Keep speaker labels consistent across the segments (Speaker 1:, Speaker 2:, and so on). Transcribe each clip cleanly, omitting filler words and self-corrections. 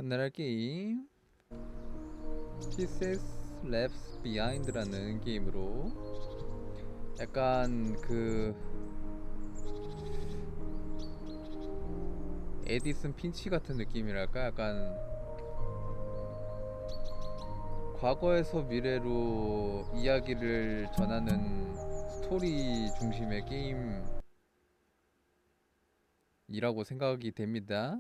Speaker 1: 한나라 게임 Pieces Left Behind라는 게임으로 약간 그 에디슨 핀치 같은 느낌이랄까? 약간 과거에서 미래로 이야기를 전하는 스토리 중심의 게임이라고 생각이 됩니다.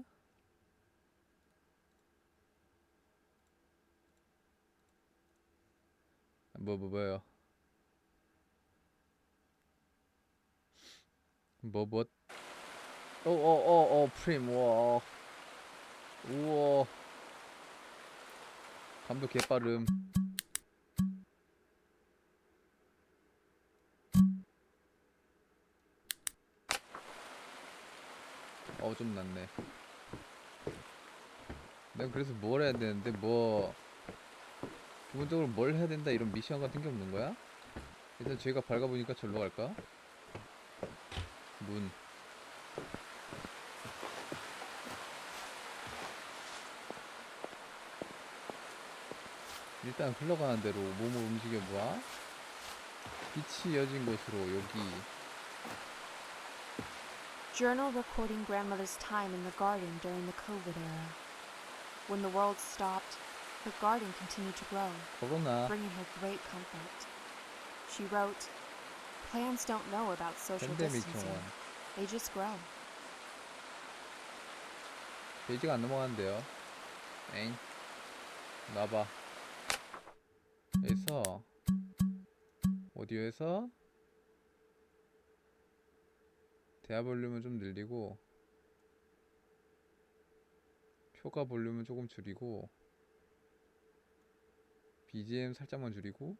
Speaker 1: 뭐요? 뭐? 프림, 우와. 우와. 감도 개빠름. 좀 낫네. 내가 그래서 뭘 해야 되는데, 기본적으로 뭘 해야 된다 이런 미션 같은 게 없는 거야? 일단 저희가 밟아보니까 절로 갈까? 문. 일단 흘러가는 대로 몸을 움직여봐. 빛이 이어진 곳으로 여기.
Speaker 2: Journal recording grandmother's time in the garden during the COVID era. When the world stopped, her garden continued to grow,
Speaker 1: 코로나.
Speaker 2: bringing her great comfort. She wrote, "Plants don't know about social
Speaker 1: 팬데믹
Speaker 2: distancing.
Speaker 1: 정원.
Speaker 2: They just grow."
Speaker 1: 페이지가 안 넘어가는데요. 엥. 놔봐. 여기서 오디오에서 대화 볼륨은 좀 늘리고 표가 볼륨은 조금 줄이고 BGM 살짝만 줄이고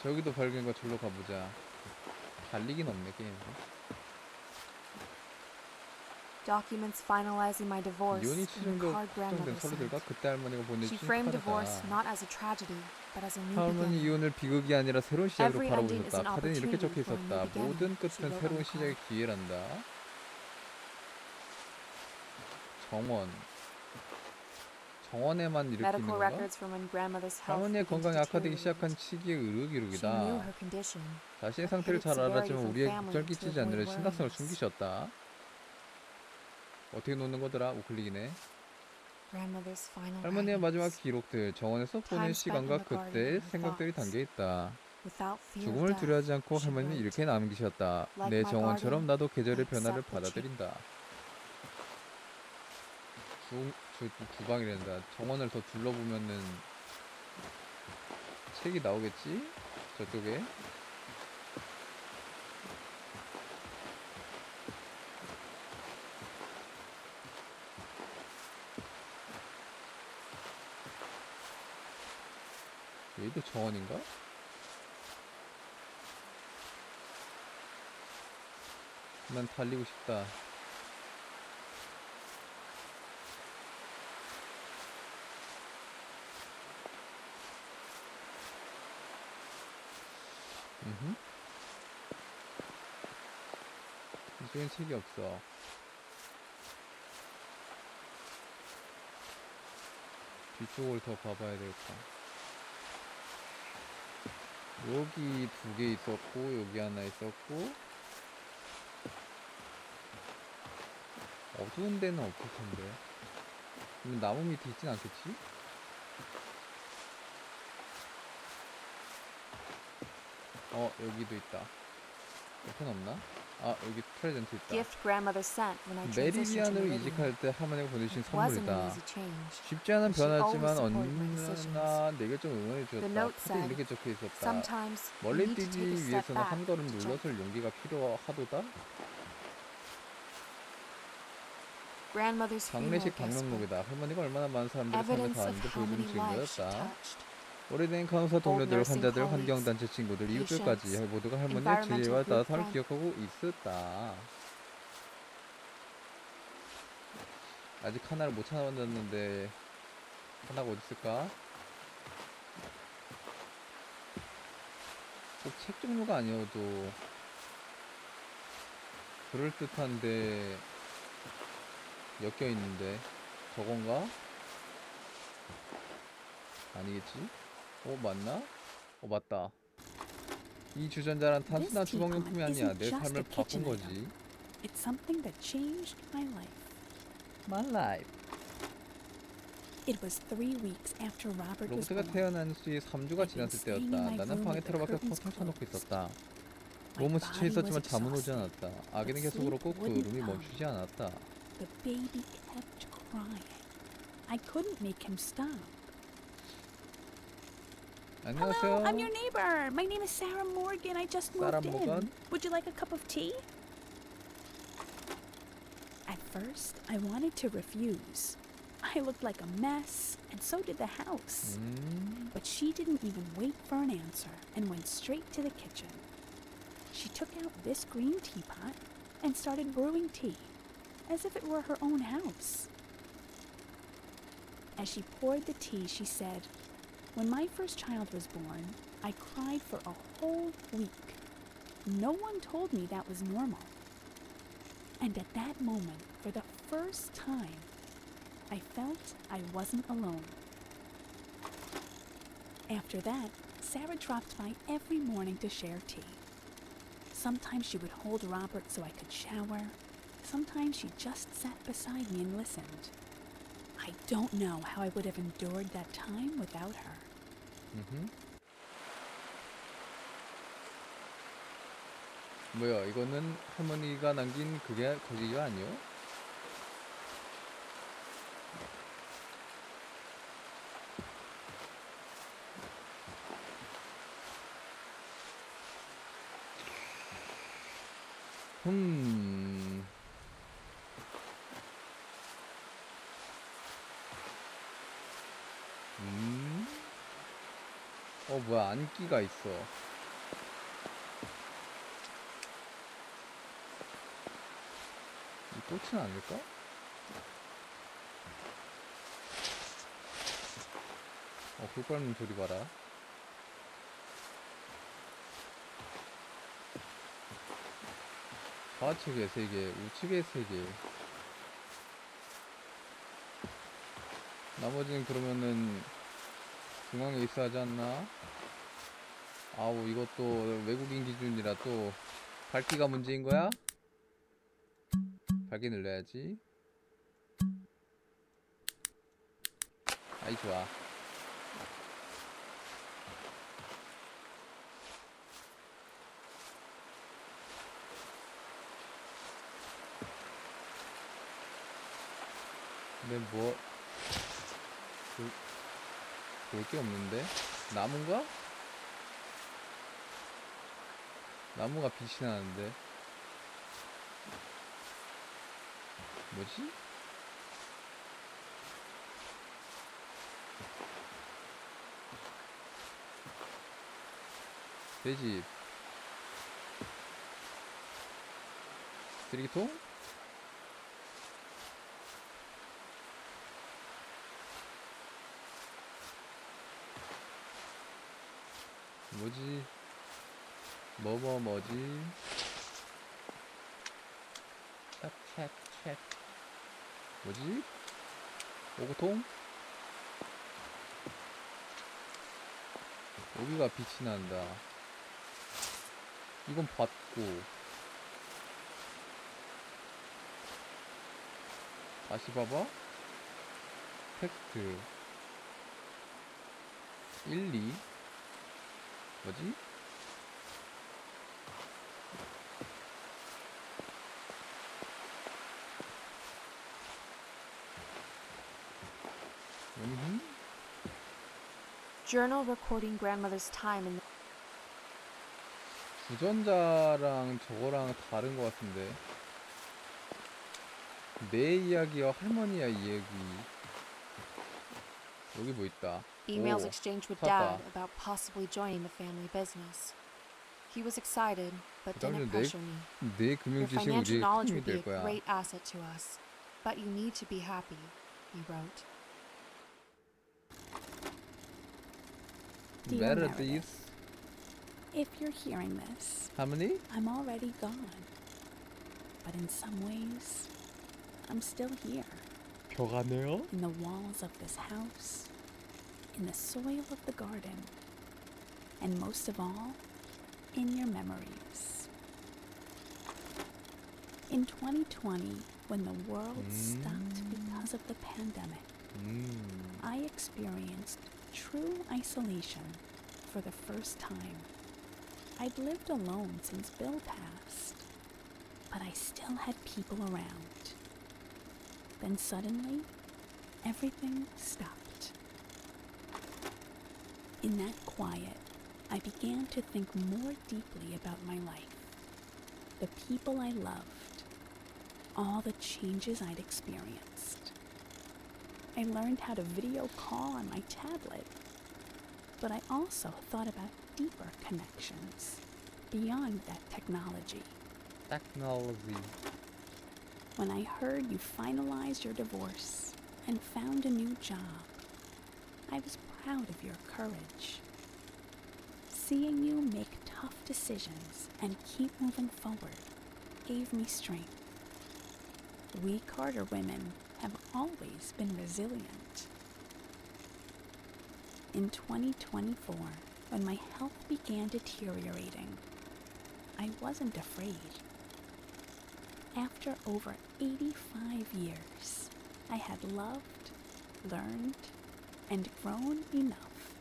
Speaker 1: 저기도 밝은 거 절로 가보자. 달리긴 없네 게임.
Speaker 2: Documents finalizing my divorce
Speaker 1: 이혼이
Speaker 2: in the card
Speaker 1: 추정된
Speaker 2: grandmother
Speaker 1: 서류들과
Speaker 2: sent.
Speaker 1: 그때 할머니가
Speaker 2: She
Speaker 1: 보내주신
Speaker 2: framed divorce
Speaker 1: 카드다.
Speaker 2: not as a tragedy, but as a new
Speaker 1: 할머니
Speaker 2: beginning.
Speaker 1: 이혼을 비극이 아니라 새로운 시작으로
Speaker 2: Every ending is
Speaker 1: 바라보셨다.
Speaker 2: an
Speaker 1: 카드는 이렇게
Speaker 2: opportunity
Speaker 1: 적혀
Speaker 2: for a new
Speaker 1: 있었다.
Speaker 2: beginning,
Speaker 1: 모든
Speaker 2: she
Speaker 1: 끝은
Speaker 2: wrote on
Speaker 1: 새로운
Speaker 2: the
Speaker 1: 시작의
Speaker 2: card.
Speaker 1: 기회란다. 정원. 정원에만 이렇게 있는
Speaker 2: Medical
Speaker 1: 건가?
Speaker 2: records from when grandmother's health
Speaker 1: 할머니의
Speaker 2: began to
Speaker 1: 건강이 악화되기
Speaker 2: deteriorate.
Speaker 1: 시작한 시기의
Speaker 2: She knew
Speaker 1: 의료기록이다.
Speaker 2: her condition,
Speaker 1: 자신의
Speaker 2: but
Speaker 1: 상태를
Speaker 2: hid its
Speaker 1: 잘
Speaker 2: severity
Speaker 1: 알았지만
Speaker 2: from
Speaker 1: 우리에게
Speaker 2: family
Speaker 1: 걱정을
Speaker 2: to
Speaker 1: 끼치지
Speaker 2: avoid
Speaker 1: 않으려 심각성을
Speaker 2: worrying us.
Speaker 1: 숨기셨다. 어떻게 놓는 거더라? 우클릭이네.
Speaker 2: Grandmother's final
Speaker 1: 할머니의 마지막
Speaker 2: writings.
Speaker 1: 기록들. 정원에서 보낸
Speaker 2: Time spent in
Speaker 1: 시간과
Speaker 2: the garden
Speaker 1: 그때의
Speaker 2: and her
Speaker 1: 생각들이
Speaker 2: thoughts.
Speaker 1: 담겨있다.
Speaker 2: Without fear of
Speaker 1: 죽음을
Speaker 2: death,
Speaker 1: 두려워하지 않고
Speaker 2: she
Speaker 1: 할머니는
Speaker 2: wrote,
Speaker 1: 이렇게 남기셨다.
Speaker 2: "Like
Speaker 1: 내
Speaker 2: my
Speaker 1: 정원처럼
Speaker 2: garden,
Speaker 1: 나도 계절의
Speaker 2: I
Speaker 1: 변화를
Speaker 2: accept the change."
Speaker 1: 받아들인다. 주방이란다. 정원을 더 둘러보면은 책이 나오겠지? 저쪽에. 여기도 정원인가? 난 달리고 싶다. 이쪽엔 책이 없어. 뒤쪽을 더 봐봐야 되겠다. 여기 2개 있었고 여기 하나 있었고 어두운 데는 없을 텐데. 그러면 나무 밑에 있진 않겠지? 여기도 있다. 옆엔 없나? 여기 프레젠트 있다.
Speaker 2: Gift grandmother sent when I transitioned to
Speaker 1: 메리비안으로
Speaker 2: Meridian.
Speaker 1: 이직할 때 할머니가 보내주신
Speaker 2: It wasn't an
Speaker 1: 선물이다.
Speaker 2: easy change.
Speaker 1: 쉽지 않은
Speaker 2: But she always
Speaker 1: 변화지만
Speaker 2: supported my decisions.
Speaker 1: 언제나 내 결정을 응원해
Speaker 2: The
Speaker 1: 주었다.
Speaker 2: note
Speaker 1: 카드에
Speaker 2: said,
Speaker 1: 이렇게 적혀 있었다.
Speaker 2: "Sometimes you
Speaker 1: 멀리
Speaker 2: need to
Speaker 1: 뛰기
Speaker 2: take a step
Speaker 1: 위해서는
Speaker 2: back
Speaker 1: 한 걸음
Speaker 2: to jump."
Speaker 1: 물러설 용기가 필요하도다.
Speaker 2: Grandmother's funeral
Speaker 1: 장례식
Speaker 2: guest book.
Speaker 1: 방명록이다. 할머니가 얼마나 많은 사람들의 삶에
Speaker 2: Evidence of
Speaker 1: 닿았는지
Speaker 2: how
Speaker 1: 보여주는
Speaker 2: many lives she
Speaker 1: 증거였다.
Speaker 2: touched.
Speaker 1: 오래된 간호사 동료들,
Speaker 2: nursing
Speaker 1: 환자들,
Speaker 2: colleagues,
Speaker 1: 환경단체 친구들, 이웃들까지
Speaker 2: patients,
Speaker 1: 모두가 할머니의
Speaker 2: environmental
Speaker 1: 지혜와
Speaker 2: group
Speaker 1: 따뜻함을
Speaker 2: friends.
Speaker 1: 기억하고 있었다. 아직 하나를 못 찾아봤는데 하나가 어디 있을까? 꼭 책 종류가 아니어도 그럴듯한데 엮여 있는데 저건가? 아니겠지? 맞나? 맞다. 이 주전자란 단순한
Speaker 3: This
Speaker 1: 주방용품이
Speaker 3: teapot
Speaker 1: 아니야.
Speaker 3: isn't
Speaker 1: 내
Speaker 3: just
Speaker 1: 삶을
Speaker 3: a kitchen
Speaker 1: 바꾼
Speaker 3: item.
Speaker 1: 거지.
Speaker 3: It's something that changed my life.
Speaker 1: My life.
Speaker 3: It was 3 weeks after Robert was
Speaker 1: 로버트가
Speaker 3: born.
Speaker 1: 태어난 지 3주가 지났을 때였다. 나는 방에 틀어박혀 컷을 쳐놓고 있었다. 몸은 지쳐 있었지만 잠은 오지 않았다. 아기는 계속 울었고 그 울음이 멈추지 않았다.
Speaker 3: The baby kept crying. I couldn't make him stop.
Speaker 1: 안녕하세요.
Speaker 3: Hello, I'm your neighbor. My name is Sarah Morgan. I just moved
Speaker 1: Sarah
Speaker 3: in.
Speaker 1: Morgan.
Speaker 3: Would you like a cup of tea? At first, I wanted to refuse. I looked like a mess, and so did the house. But she didn't even wait for an answer and went straight to the kitchen. She took out this green teapot and started brewing tea, as if it were her own house. As she poured the tea, she said, "When my first child was born, I cried for a whole week. No one told me that was normal. And at that moment, for the first time, I felt I wasn't alone." After that, Sarah dropped by every morning to share tea. Sometimes she would hold Robert so I could shower. Sometimes she just sat beside me and listened. I don't know how I would have endured that time without her.
Speaker 1: 뭐야, 이거는 할머니가 남긴 그게 거기가 아니요? 뭐야, 안기가 있어. 이 꽃은 아닐까? 굴 끓는 소리 봐라. 좌측에 3개, 우측에 3개. 나머지는 그러면은 중앙에 있어야 하지 않나? 아우, 이것도 외국인 기준이라 또 밝기가 문제인 거야? 밝기 늘려야지. 아이, 좋아. 근데 뭐 볼 게 없는데? 나무인가? 나무가 빛이 나는데 뭐지? 돼지 쓰레기통? 뭐지? 뭐지? 챗 뭐지? 오구통? 여기가 빛이 난다. 이건 받고 다시 봐봐. 팩트 1, 2 뭐지?
Speaker 2: Journal recording grandmother's time in the
Speaker 1: 주전자랑 저거랑 다른 것 같은데. 내 이야기와 할머니의 이야기. 여기 뭐 있다.
Speaker 2: emails exchanged with
Speaker 1: 찾았다.
Speaker 2: Dad about possibly joining the family business. He was excited, but didn't
Speaker 1: 그다음에
Speaker 2: pressure me.
Speaker 1: 내
Speaker 2: Your
Speaker 1: 금융 지식은
Speaker 2: financial
Speaker 1: 우리의
Speaker 2: knowledge
Speaker 1: 큰 힘이
Speaker 2: would be
Speaker 1: 될
Speaker 2: a
Speaker 1: 거야.
Speaker 2: great asset to us, but you need to be happy, he wrote.
Speaker 3: Dear
Speaker 1: Meredith.
Speaker 3: Meredith, If you're hearing this,
Speaker 1: 할머니?
Speaker 3: I'm already gone. But in some ways, I'm still here.
Speaker 1: 벽하네요?
Speaker 3: In the walls of this house, in the soil of the garden, and most of all, in your memories. In 2020, when the world stopped because of the pandemic, I experienced true isolation for the first time. I'd lived alone since Bill passed, but I still had people around. Then suddenly, everything stopped. In that quiet, I began to think more deeply about my life, the people I loved, all the changes I'd experienced. I learned how to video call on my tablet, but I also thought about deeper connections beyond that technology.
Speaker 1: Technology.
Speaker 3: When I heard you finalized your divorce and found a new job, I was proud of your courage. Seeing you make tough decisions and keep moving forward gave me strength. We Carter women have always been resilient. In 2024, when my health began deteriorating, I wasn't afraid. After over 85 years, I had loved, learned, and grown enough.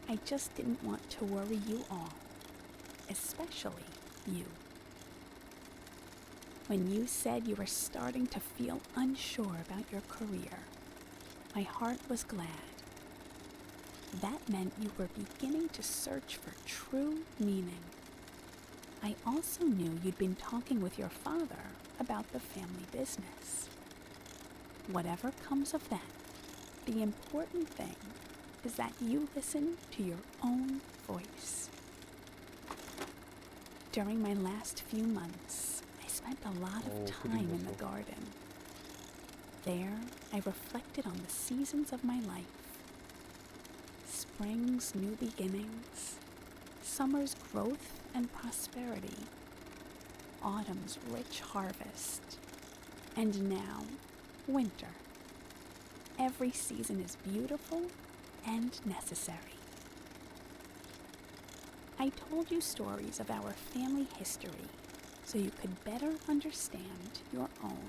Speaker 3: I just didn't want to worry you all, especially you. When you said you were starting to feel unsure about your career, my heart was glad. That meant you were beginning to search for true meaning. I also knew you'd been talking with your father about the family business. Whatever comes of that, the important thing is that you listen to your own voice. During my last few months, I spent a lot of time in the garden. There, I reflected on the seasons of my life. Spring's new beginnings, summer's growth and prosperity, autumn's rich harvest, and now, winter. Every season is beautiful and necessary. I told you stories of our family history so you could better understand your own.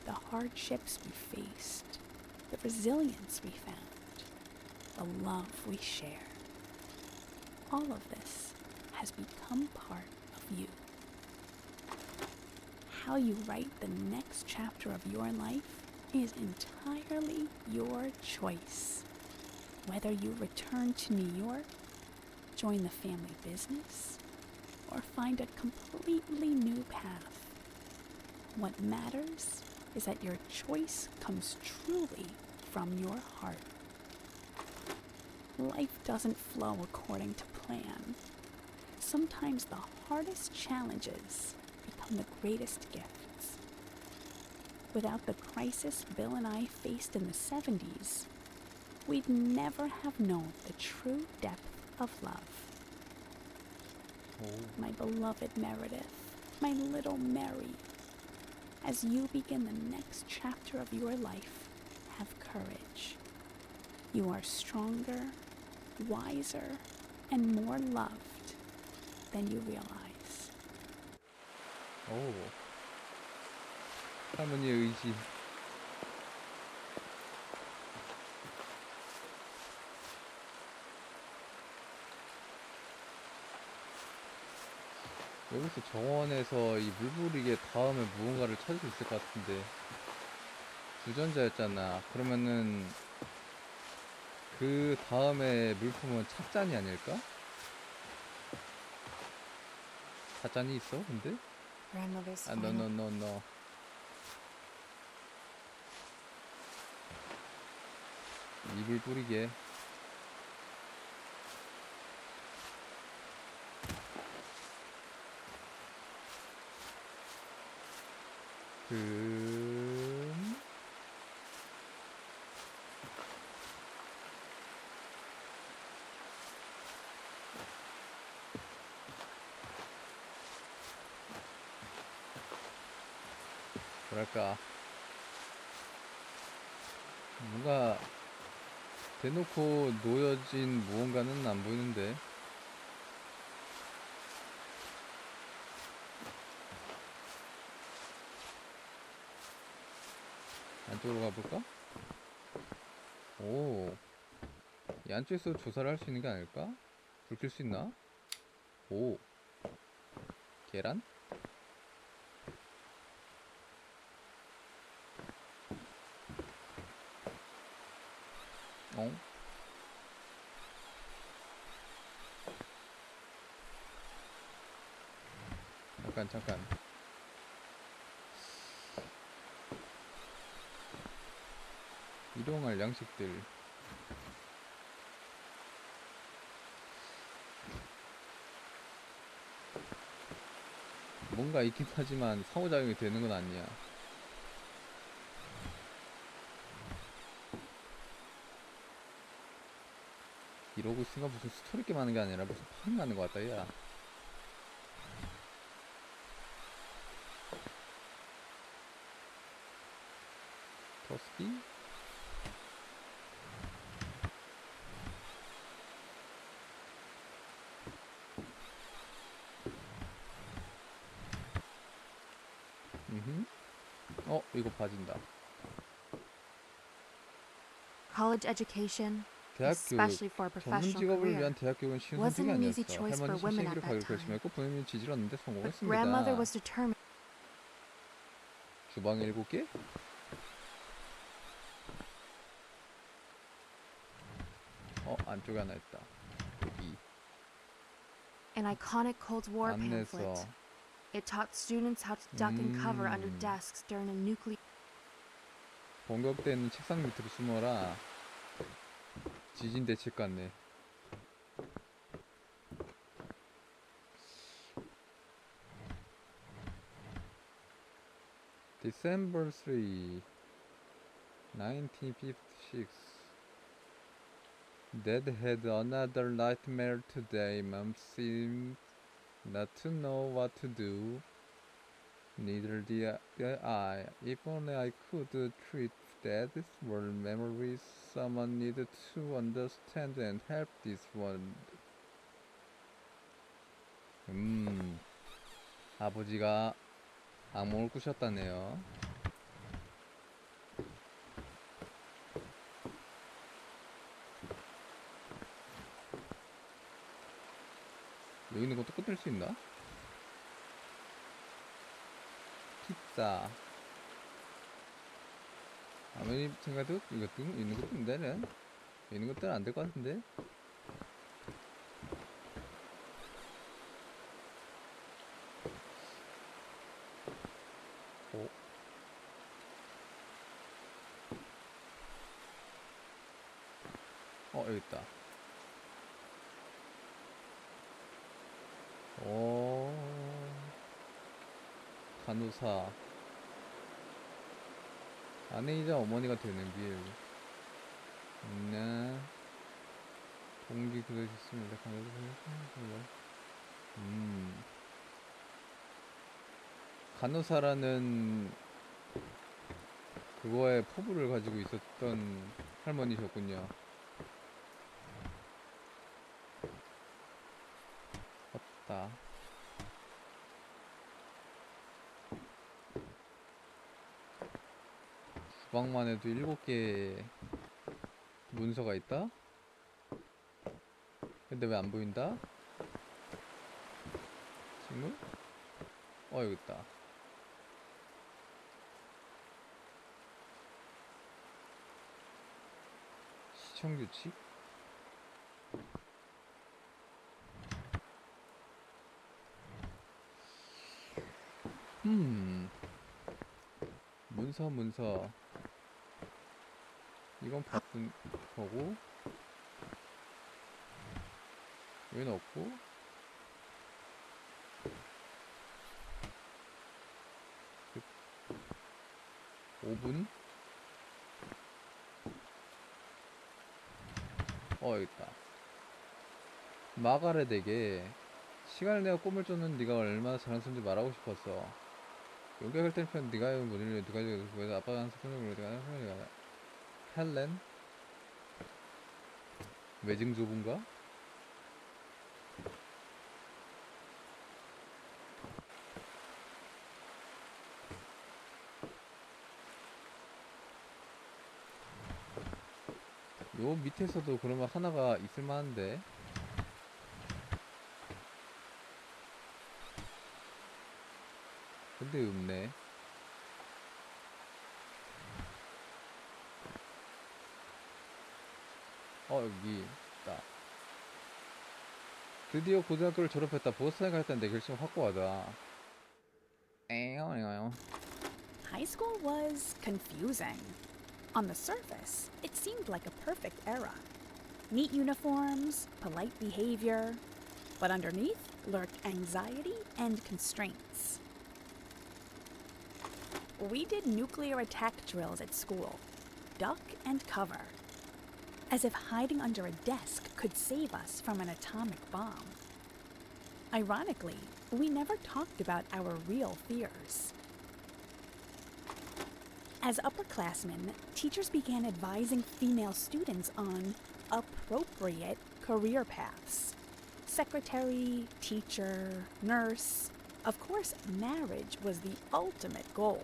Speaker 3: The hardships we faced, the resilience we found, the love we share. All of this has become part of you. How you write the next chapter of your life is entirely your choice. Whether you return to New York, join the family business, or find a completely new path, what matters is that your choice comes truly from your heart. Life doesn't flow according to plan. Sometimes the hardest challenges become the greatest gifts. Without the crisis Bill and I faced in the 70s, we'd never have known the true depth of love. My beloved Meredith, my little Mary, as you begin the next chapter of your life, have courage. You are stronger, wiser, and more loved than you realize.
Speaker 1: 오. 할머니의 의지. 여기서 정원에서 이 물부리개 다음에 무언가를 찾을 수 있을 것 같은데 주전자였잖아. 그러면은 그 다음에 물품은 찻잔이 아닐까? 찻잔이 있어? 근데?
Speaker 2: Grandmother's
Speaker 1: 아,
Speaker 2: final
Speaker 1: no. 이불 뿌리게. 뭐랄까, 뭔가 대놓고 놓여진 무언가는 안 보이는데. 안쪽으로 가볼까? 오, 이 안쪽에서 조사를 할 수 있는 게 아닐까? 불 켤 수 있나? 오, 계란? 어? 잠깐. 일용할 양식들. 뭔가 있긴 하지만 상호작용이 되는 건 아니야. 이러고 있으니까 무슨 스토리 게임 하는 게 아니라 무슨 파밍 하는 것 같다, 야. 터스키? 이거 봐진다.
Speaker 2: College education,
Speaker 1: 대학교,
Speaker 2: especially for a
Speaker 1: 전문
Speaker 2: professional
Speaker 1: 직업을
Speaker 2: career,
Speaker 1: 위한 대학 교육은 쉬운
Speaker 2: wasn't
Speaker 1: 선택이
Speaker 2: an easy
Speaker 1: 아니었어.
Speaker 2: choice for
Speaker 1: 할머니
Speaker 2: women
Speaker 1: 신시기를
Speaker 2: at that
Speaker 1: 가기로
Speaker 2: time.
Speaker 1: 결심했고 부모님이 지지를 얻는데
Speaker 2: But
Speaker 1: 성공했습니다.
Speaker 2: grandmother was determined.
Speaker 1: 주방 7개? 안쪽에 하나 있다. 여기.
Speaker 2: An iconic Cold War
Speaker 1: 안내서.
Speaker 2: pamphlet. It taught students how to duck and cover under desks during a nuclear.
Speaker 1: 공격대는 책상 밑으로 숨어라. 지진 대책 같네. December 3, 1956. Dad had another nightmare today. Mom seemed not to know what to do. Neither did I. If only I could treat Dad's world memories. Someone needed to understand and help this one. 아버지가 악몽을 꾸셨다네요. 여기 있는 것도 끝낼 수 있나? 피자. 아무리 생각해도 이것도 있는 것도 있는데, 있는 것들은 안 될 것 같은데. 여기 있다. 간호사. 아내이자 어머니가 되는 길. 네. 동기 그려졌습니다. 간호사라는 그거에 포부를 가지고 있었던 할머니셨군요. 맞다. 주방만 해도 7개의 문서가 있다? 근데 왜 안 보인다? 식물? 여기 있다. 시청규칙? 문서. 이건 봤던 거고. 여기는 없고. 오븐? 여기 있다. 마가렛에게 시간을 내어 꿈을 쫓는 네가 얼마나 자랑스러운지 말하고 싶었어. 여기 갈 때는 편 네가 못 읽려 누가 읽어 아빠가 항상 손을 내가 손을 헬렌 외증조분가? 요 밑에서도 그러면 하나가 있을 만한데. 근데 없네. 여기 있다. 드디어 고등학교를 졸업했다. 보스턴에 가겠다는 내 결심 확고하다. 에요.
Speaker 3: High school was confusing. On the surface, it seemed like a perfect era. Neat uniforms, polite behavior, but underneath lurked anxiety and constraints. We did nuclear attack drills at school, duck and cover, as if hiding under a desk could save us from an atomic bomb. Ironically, we never talked about our real fears. As upperclassmen, teachers began advising female students on appropriate career paths. Secretary, teacher, nurse. Of course, marriage was the ultimate goal.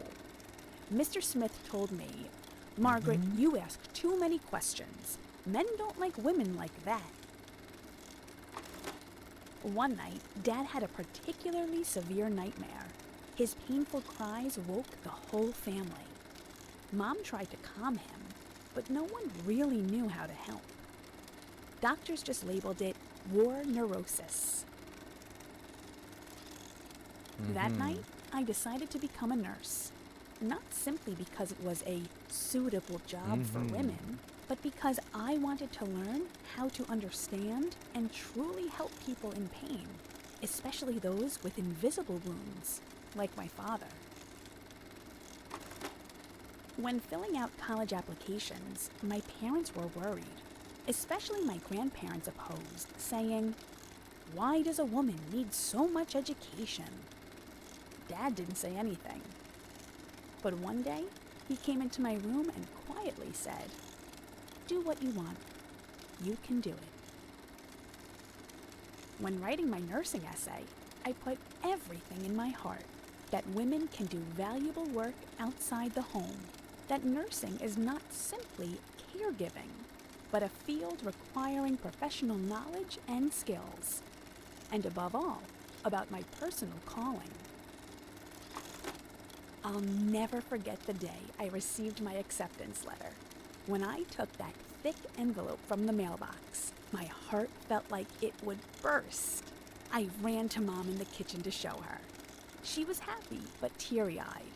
Speaker 3: Mr. Smith told me, "Margaret, you ask too many questions. Men don't like women like that." One night, Dad had a particularly severe nightmare. His painful cries woke the whole family. Mom tried to calm him, but no one really knew how to help. Doctors just labeled it war neurosis. That night, I decided to become a nurse. Not simply because it was a suitable job for women, but because I wanted to learn how to understand and truly help people in pain, especially those with invisible wounds, like my father. When filling out college applications, my parents were worried. Especially my grandparents opposed, saying, "Why does a woman need so much education?" Dad didn't say anything. But one day, he came into my room and quietly said, "Do what you want. You can do it." When writing my nursing essay, I put everything in my heart, that women can do valuable work outside the home, that nursing is not simply caregiving, but a field requiring professional knowledge and skills, and above all, about my personal calling. I'll never forget the day I received my acceptance letter. When I took that thick envelope from the mailbox, my heart felt like it would burst. I ran to Mom in the kitchen to show her. She was happy, but teary-eyed.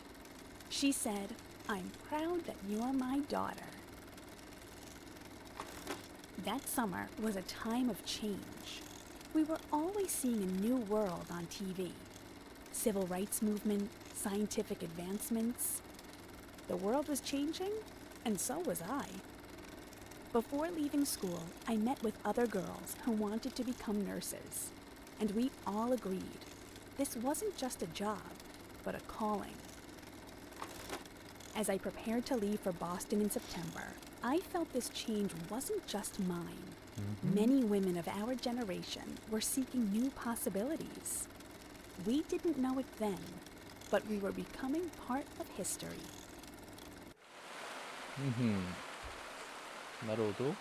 Speaker 3: She said, "I'm proud that you're my daughter." That summer was a time of change. We were always seeing a new world on TV. Civil rights movement, scientific advancements. The world was changing, and so was I. Before leaving school, I met with other girls who wanted to become nurses, and we all agreed this wasn't just a job, but a calling. As I prepared to leave for Boston in September, I felt this change wasn't just mine. Many women of our generation were seeking new possibilities. We didn't know it then, but we were becoming part of history.
Speaker 1: なるほど。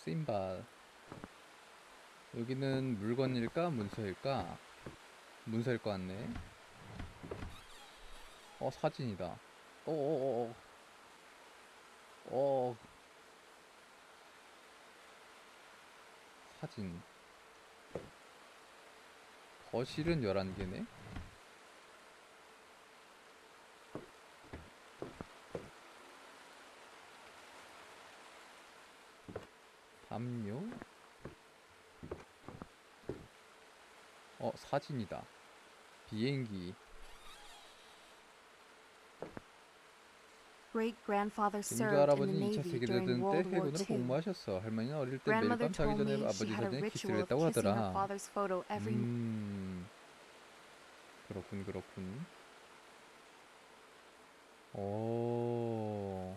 Speaker 1: 심바. 여기는 물건일까 문서일까? 문서일 것 같네. 사진이다. 사진. 거실은 11개네. 담요. 사진이다. 비행기.
Speaker 2: Great-grandfather
Speaker 1: 김주
Speaker 2: served in the
Speaker 1: 할아버지는 2차
Speaker 2: Navy
Speaker 1: 세계대전
Speaker 2: during
Speaker 1: 때
Speaker 2: World War
Speaker 1: 해군으로
Speaker 2: II.
Speaker 1: 복무하셨어. 할머니는 어릴 때 매일
Speaker 2: Grandmother
Speaker 1: 밤 자기
Speaker 2: told
Speaker 1: 전에
Speaker 2: me
Speaker 1: 아버지
Speaker 2: she had a
Speaker 1: 사진에 키스를
Speaker 2: ritual of
Speaker 1: 했다고
Speaker 2: kissing her
Speaker 1: 하더라.
Speaker 2: father's photo every
Speaker 1: 그렇군, 그렇군. 오.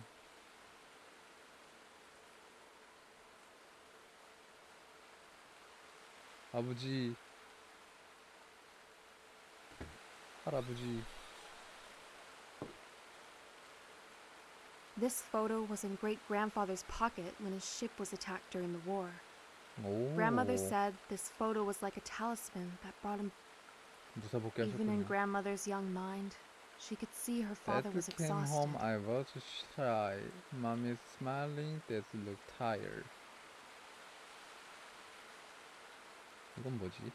Speaker 1: 아버지, 할아버지.
Speaker 2: This photo was in great-grandfather's pocket when his ship was attacked during the war.
Speaker 1: 오.
Speaker 2: Grandmother said this photo was like a talisman that brought him.
Speaker 1: 무사복귀
Speaker 2: Even in
Speaker 1: 하셨군요.
Speaker 2: grandmother's young mind, she could see her father
Speaker 1: Dad
Speaker 2: was
Speaker 1: came
Speaker 2: exhausted.
Speaker 1: home, I was shy. Mom is smiling, Dad looked tired. 이건 뭐지?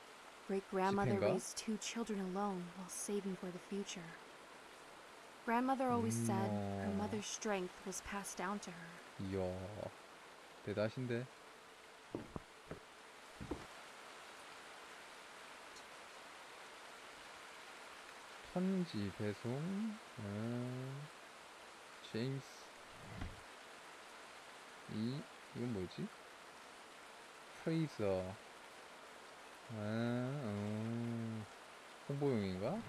Speaker 2: Great-grandmother
Speaker 1: 지폐인가?
Speaker 2: raised 2 children alone while saving for the future. Grandmother always said her mother's strength was passed down to her.
Speaker 1: 이야, 대단하신데. 편지 배송. 제임스. 이건 뭐지? 프레이저. 홍보용인가?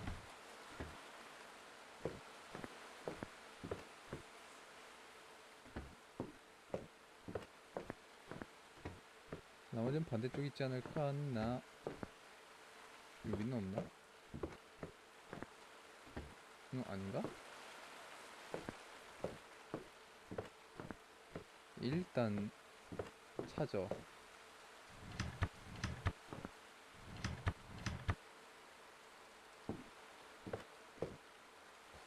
Speaker 1: 나머지는 반대쪽 있지 않을까? 나 여기는 없나? 아닌가? 일단 찾아.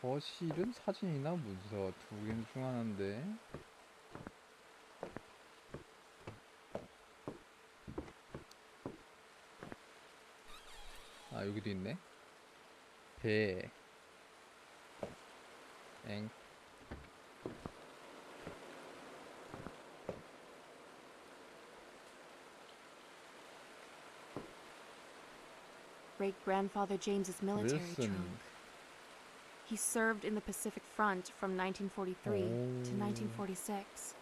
Speaker 1: 거실은 사진이나 문서 두 개 중 하나인데. 아, 여기도 있네. 배. 엥.
Speaker 2: Great-grandfather James's military
Speaker 1: Wilson.
Speaker 2: trunk. He served in the Pacific Front from 1943 to 1946.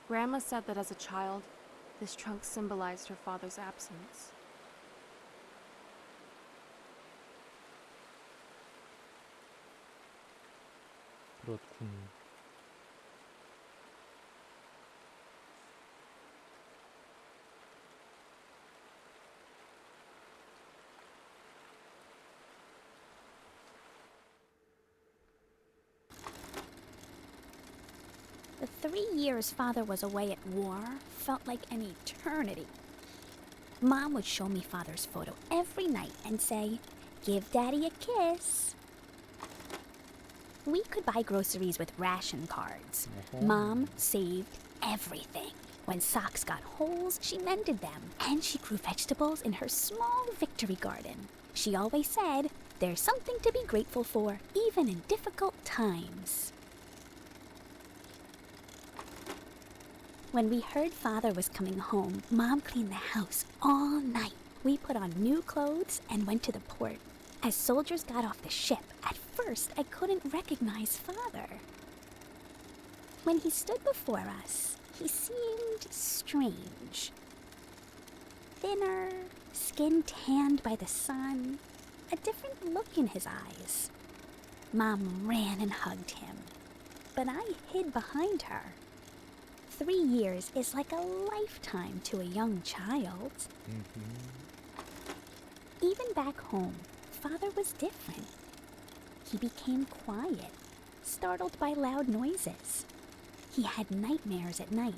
Speaker 2: Grandma said that as a child, this trunk symbolized her father's absence.
Speaker 1: 그렇군.
Speaker 3: The 3 years Father was away at war felt like an eternity. Mom would show me Father's photo every night and say, "Give Daddy a kiss." We could buy groceries with ration cards. Mom saved everything. When socks got holes, she mended them. And she grew vegetables in her small victory garden. She always said, "There's something to be grateful for, even in difficult times." When we heard Father was coming home, Mom cleaned the house all night. We put on new clothes and went to the port. As soldiers got off the ship, at first I couldn't recognize Father. When he stood before us, he seemed strange. Thinner, skin tanned by the sun, a different look in his eyes. Mom ran and hugged him, but I hid behind her. 3 years is like a lifetime to a young child. Even back home, Father was different. He became quiet, startled by loud noises. He had nightmares at night.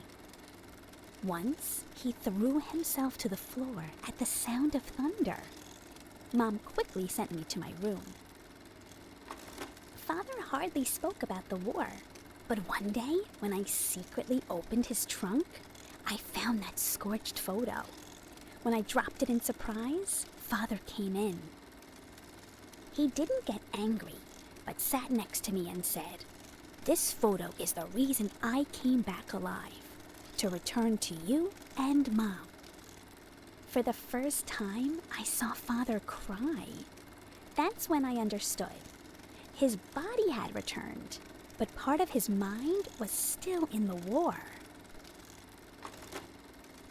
Speaker 3: Once, he threw himself to the floor at the sound of thunder. Mom quickly sent me to my room. Father hardly spoke about the war. But one day, when I secretly opened his trunk, I found that scorched photo. When I dropped it in surprise, Father came in. He didn't get angry, but sat next to me and said, "This photo is the reason I came back alive, to return to you and Mom." For the first time, I saw Father cry. That's when I understood. His body had returned, but part of his mind was still in the war.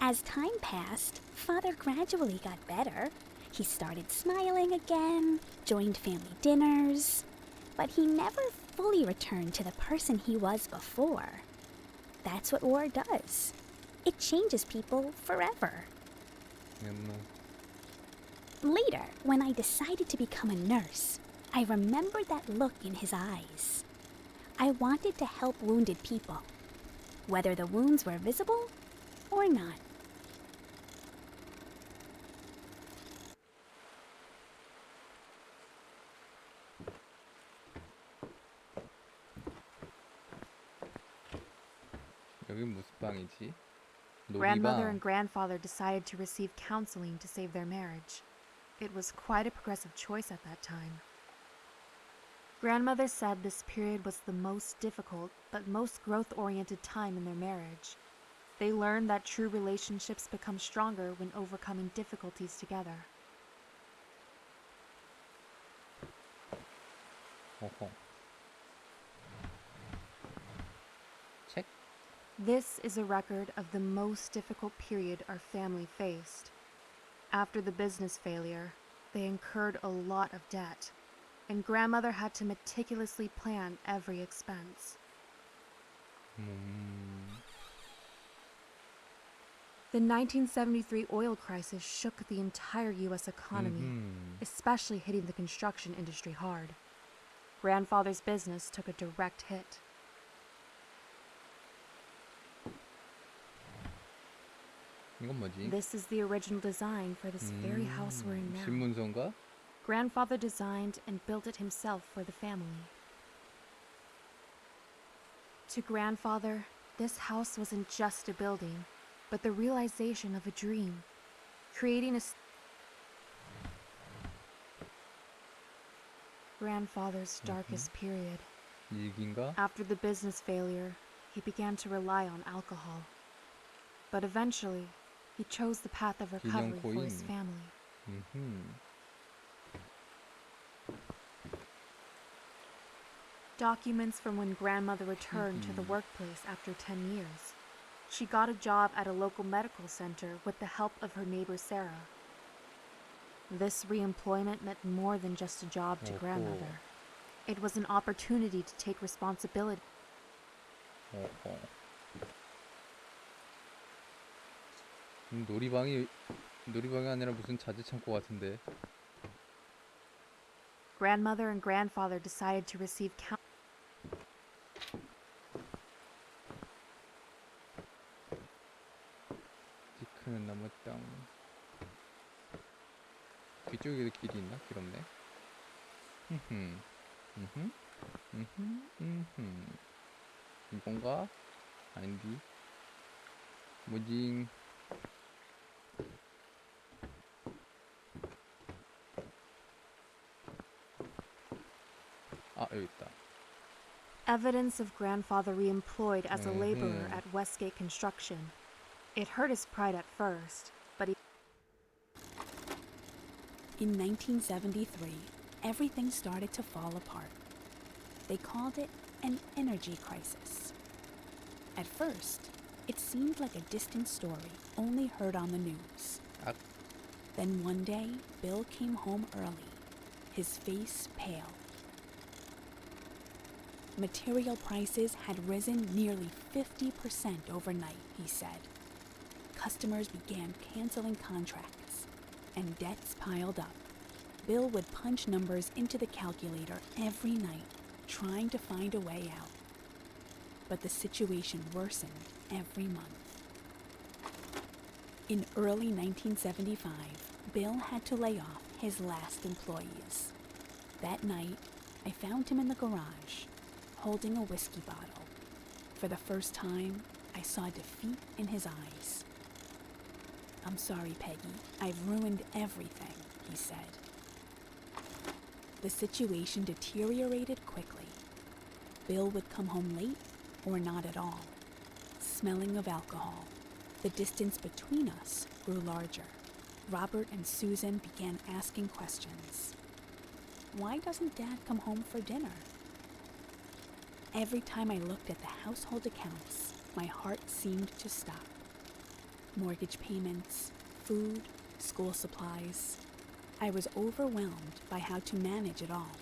Speaker 3: As time passed, Father gradually got better. He started smiling again, joined family dinners, but he never fully returned to the person he was before. That's what war does. It changes people forever. Later, when I decided to become a nurse, I remembered that look in his eyes. I wanted to help wounded people, whether the wounds were visible or not.
Speaker 1: 여긴 무슨 방이지?
Speaker 2: Grandmother
Speaker 1: 놀이방.
Speaker 2: and grandfather decided to receive counseling to save their marriage. It was quite a progressive choice at that time. Grandmother said this period was the most difficult but most growth-oriented time in their marriage. They learned that true relationships become stronger when overcoming difficulties together.
Speaker 1: 어허. 책?
Speaker 2: This is a record of the most difficult period our family faced. After the business failure, they incurred a lot of debt, and grandmother had to meticulously plan every expense. The 1973 oil crisis shook the entire U.S. economy, especially hitting the construction industry hard. Grandfather's business took a direct hit.
Speaker 1: 이건 뭐지?
Speaker 2: This is the original design for this very house we're in now.
Speaker 1: 신문서인가?
Speaker 2: Grandfather designed and built it himself for the family. To grandfather, this house wasn't just a building, but the realization of a dream, creating a grandfather's darkest period.
Speaker 1: 일기인가?
Speaker 2: After the business failure, he began to rely on alcohol. But eventually, he chose the path of recovery for his
Speaker 1: 기념코인.
Speaker 2: family. Documents from when grandmother returned to the workplace after 10 years. She got a job at a local medical center with the help of her neighbor Sarah. This reemployment meant more than just a job to grandmother. It was an opportunity to take responsibility.
Speaker 1: 어허. 놀이방이 아니라 무슨 자재창고 같은데.
Speaker 2: Grandmother and grandfather decided to receive
Speaker 1: 지크는 남았당. 뒤쪽에도 길이 있나? 길 없네. 이건가? 아닌디. 뭐지? 아, 여기 있다.
Speaker 2: evidence of grandfather reemployed as a laborer at Westgate Construction. It hurt his pride at first, but he...
Speaker 3: In 1973, everything started to fall apart. They called it an energy crisis. At first, it seemed like a distant story only heard on the news. Then one day, Bill came home early, his face pale. Material prices had risen nearly 50% overnight, he said. Customers began canceling contracts, and debts piled up. Bill would punch numbers into the calculator every night, trying to find a way out. But the situation worsened every month. In early 1975, Bill had to lay off his last employees. That night, I found him in the garage, holding a whiskey bottle. For the first time, I saw defeat in his eyes. "I'm sorry, Peggy. I've ruined everything," he said. The situation deteriorated quickly. Bill would come home late or not at all, smelling of alcohol. The distance between us grew larger. Robert and Susan began asking questions. why doesn't Dad come home for dinner? Every time I looked at the household accounts, my heart seemed to stop. Mortgage payments, food, school supplies. I was overwhelmed by how to manage it all.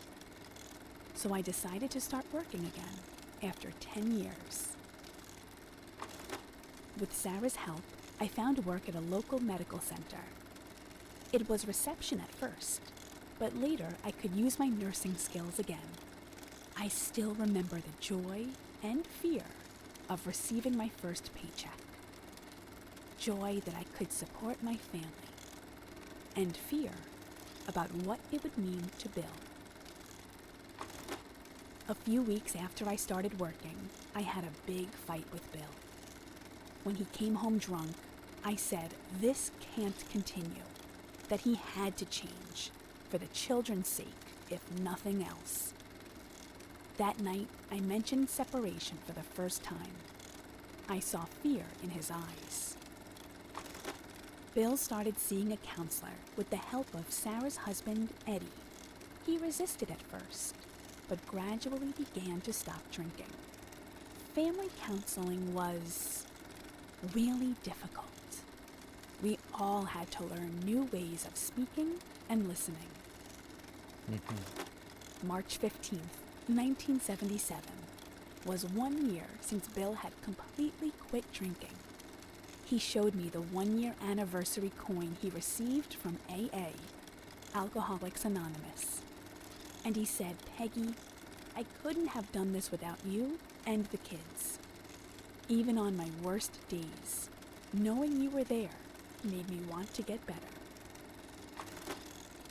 Speaker 3: So I decided to start working again after 10 years. With Sarah's help, I found work at a local medical center. It was reception at first, but later I could use my nursing skills again. I still remember the joy and fear of receiving my first paycheck. Joy that I could support my family, and fear about what it would mean to Bill. A few weeks after I started working, I had a big fight with Bill. When he came home drunk, I said this can't continue, that he had to change, for the children's sake, if nothing else. That night, I mentioned separation for the first time. I saw fear in his eyes. Bill started seeing a counselor with the help of Sarah's husband, Eddie. He resisted at first, but gradually began to stop drinking. Family counseling was really difficult. We all had to learn new ways of speaking and listening. March 15th, 1977 was 1 year since Bill had completely quit drinking. He showed me the 1-year anniversary coin he received from AA, Alcoholics Anonymous. And he said, "Peggy, I couldn't have done this without you and the kids. Even on my worst days, knowing you were there made me want to get better."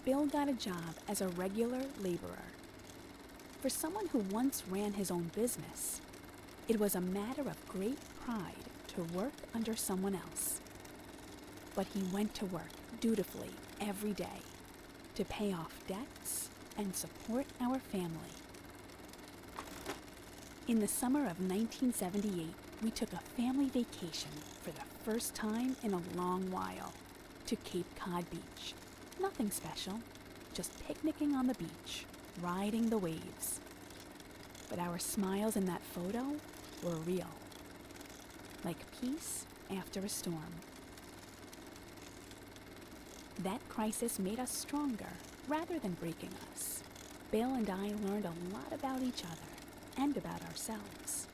Speaker 3: Bill got a job as a regular laborer. For someone who once ran his own business, it was a matter of great pride to work under someone else. But he went to work dutifully every day to pay off debts and support our family. In the summer of 1978, we took a family vacation for the first time in a long while to Cape Cod Beach. Nothing special, just picnicking on the beach, riding the waves. But our smiles in that photo were real, like peace after a storm. That crisis made us stronger rather than breaking us. Bill and I learned a lot about each other and about ourselves.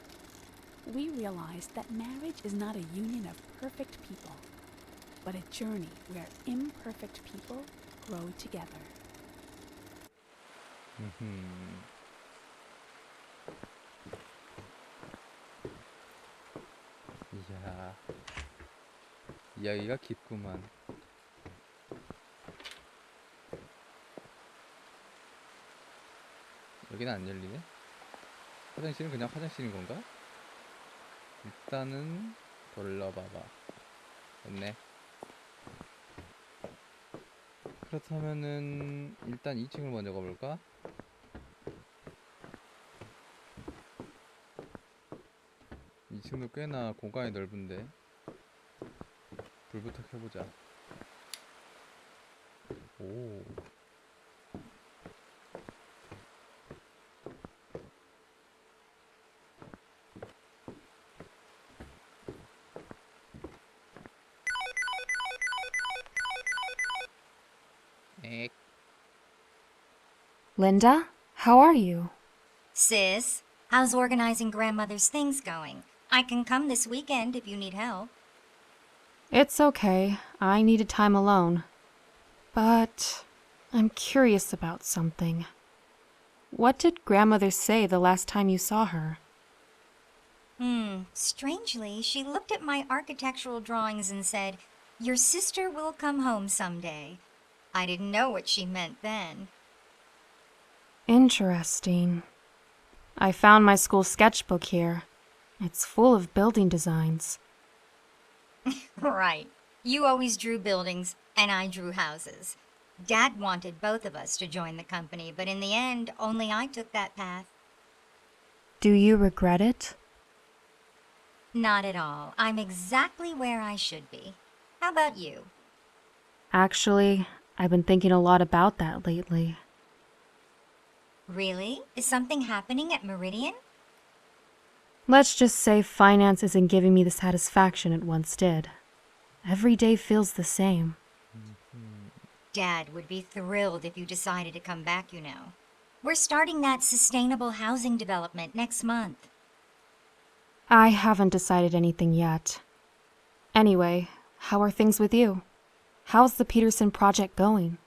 Speaker 3: We realized that marriage is not a union of perfect people, but a journey where imperfect people grow together.
Speaker 1: 이야, 이야기가 깊구만. 여기는 안 열리네? 화장실은 그냥 화장실인 건가? 일단은 돌려봐봐. 됐네. 그렇다면은 일단 2층을 먼저 가볼까? 2층도 꽤나 공간이 넓은데 불부터 켜보자. 오. 액.
Speaker 2: Linda, how are you?
Speaker 4: Sis, how's organizing grandmother's things going? I can come this weekend if you need help.
Speaker 2: It's okay. I needed time alone. But I'm curious about something. What did grandmother say the last time you saw her?
Speaker 4: Strangely, she looked at my architectural drawings and said, "Your sister will come home someday." I didn't know what she meant then.
Speaker 2: Interesting. I found my school sketchbook here. It's full of building designs.
Speaker 4: Right. You always drew buildings, and I drew houses. Dad wanted both of us to join the company, but in the end, only I took that path.
Speaker 2: Do you regret it?
Speaker 4: Not at all. I'm exactly where I should be. How about you?
Speaker 2: Actually, I've been thinking a lot about that lately.
Speaker 4: Really? Is something happening at Meridian?
Speaker 2: Let's just say finance isn't giving me the satisfaction it once did. Every day feels the same.
Speaker 4: Dad would be thrilled if you decided to come back, you know. We're starting that sustainable housing development next month.
Speaker 2: I haven't decided anything yet. Anyway, how are things with you? How's the Peterson project going?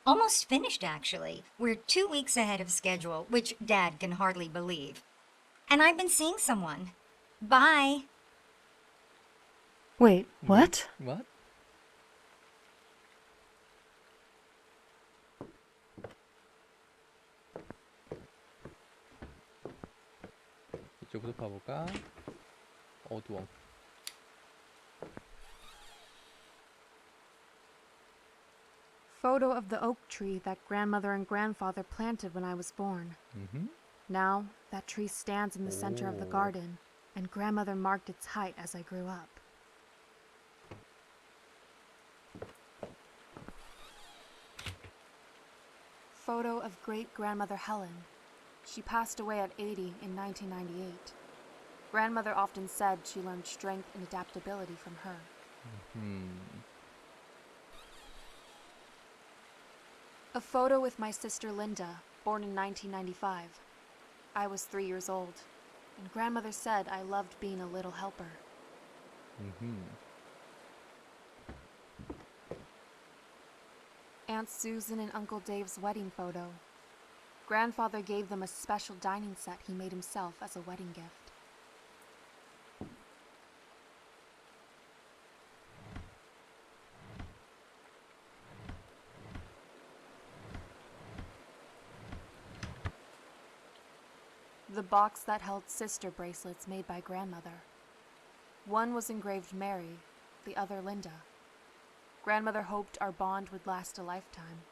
Speaker 4: Almost finished, actually. We're 2 weeks ahead of schedule, which Dad can hardly believe. And I've been seeing someone. Bye.
Speaker 2: Wait, what?
Speaker 1: What? 이쪽부터 봐볼까? 어두워.
Speaker 2: Photo of the oak tree that grandmother and grandfather planted when I was born.
Speaker 1: Mhm.
Speaker 2: Now, that tree stands in the center of the
Speaker 1: Oh.
Speaker 2: garden, and grandmother marked its height as I grew up. Photo of great-grandmother Helen. She passed away at 80 in 1998. Grandmother often said she learned strength and adaptability from her. A photo with my sister Linda, born in 1995. I was 3 years old, and grandmother said I loved being a little helper. Aunt Susan and Uncle Dave's wedding photo. Grandfather gave them a special dining set he made himself as a wedding gift. The box that held sister bracelets made by grandmother. One was engraved Mary, the other Linda. Grandmother hoped our bond would last a lifetime.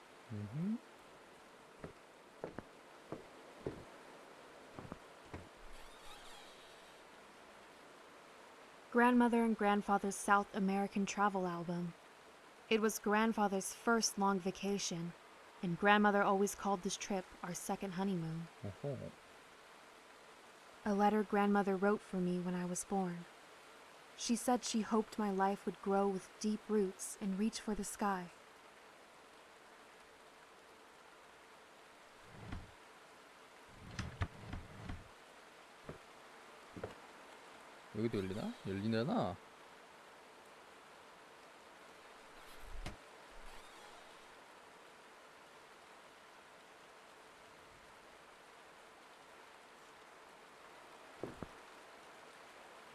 Speaker 2: Grandmother and grandfather's South American travel album. It was grandfather's first long vacation, and grandmother always called this trip our second honeymoon.
Speaker 1: 어허.
Speaker 2: A letter grandmother wrote for me when I was born. She said she hoped my life would grow with deep roots and reach for the sky.
Speaker 1: 여기도 열리나? 열리려나?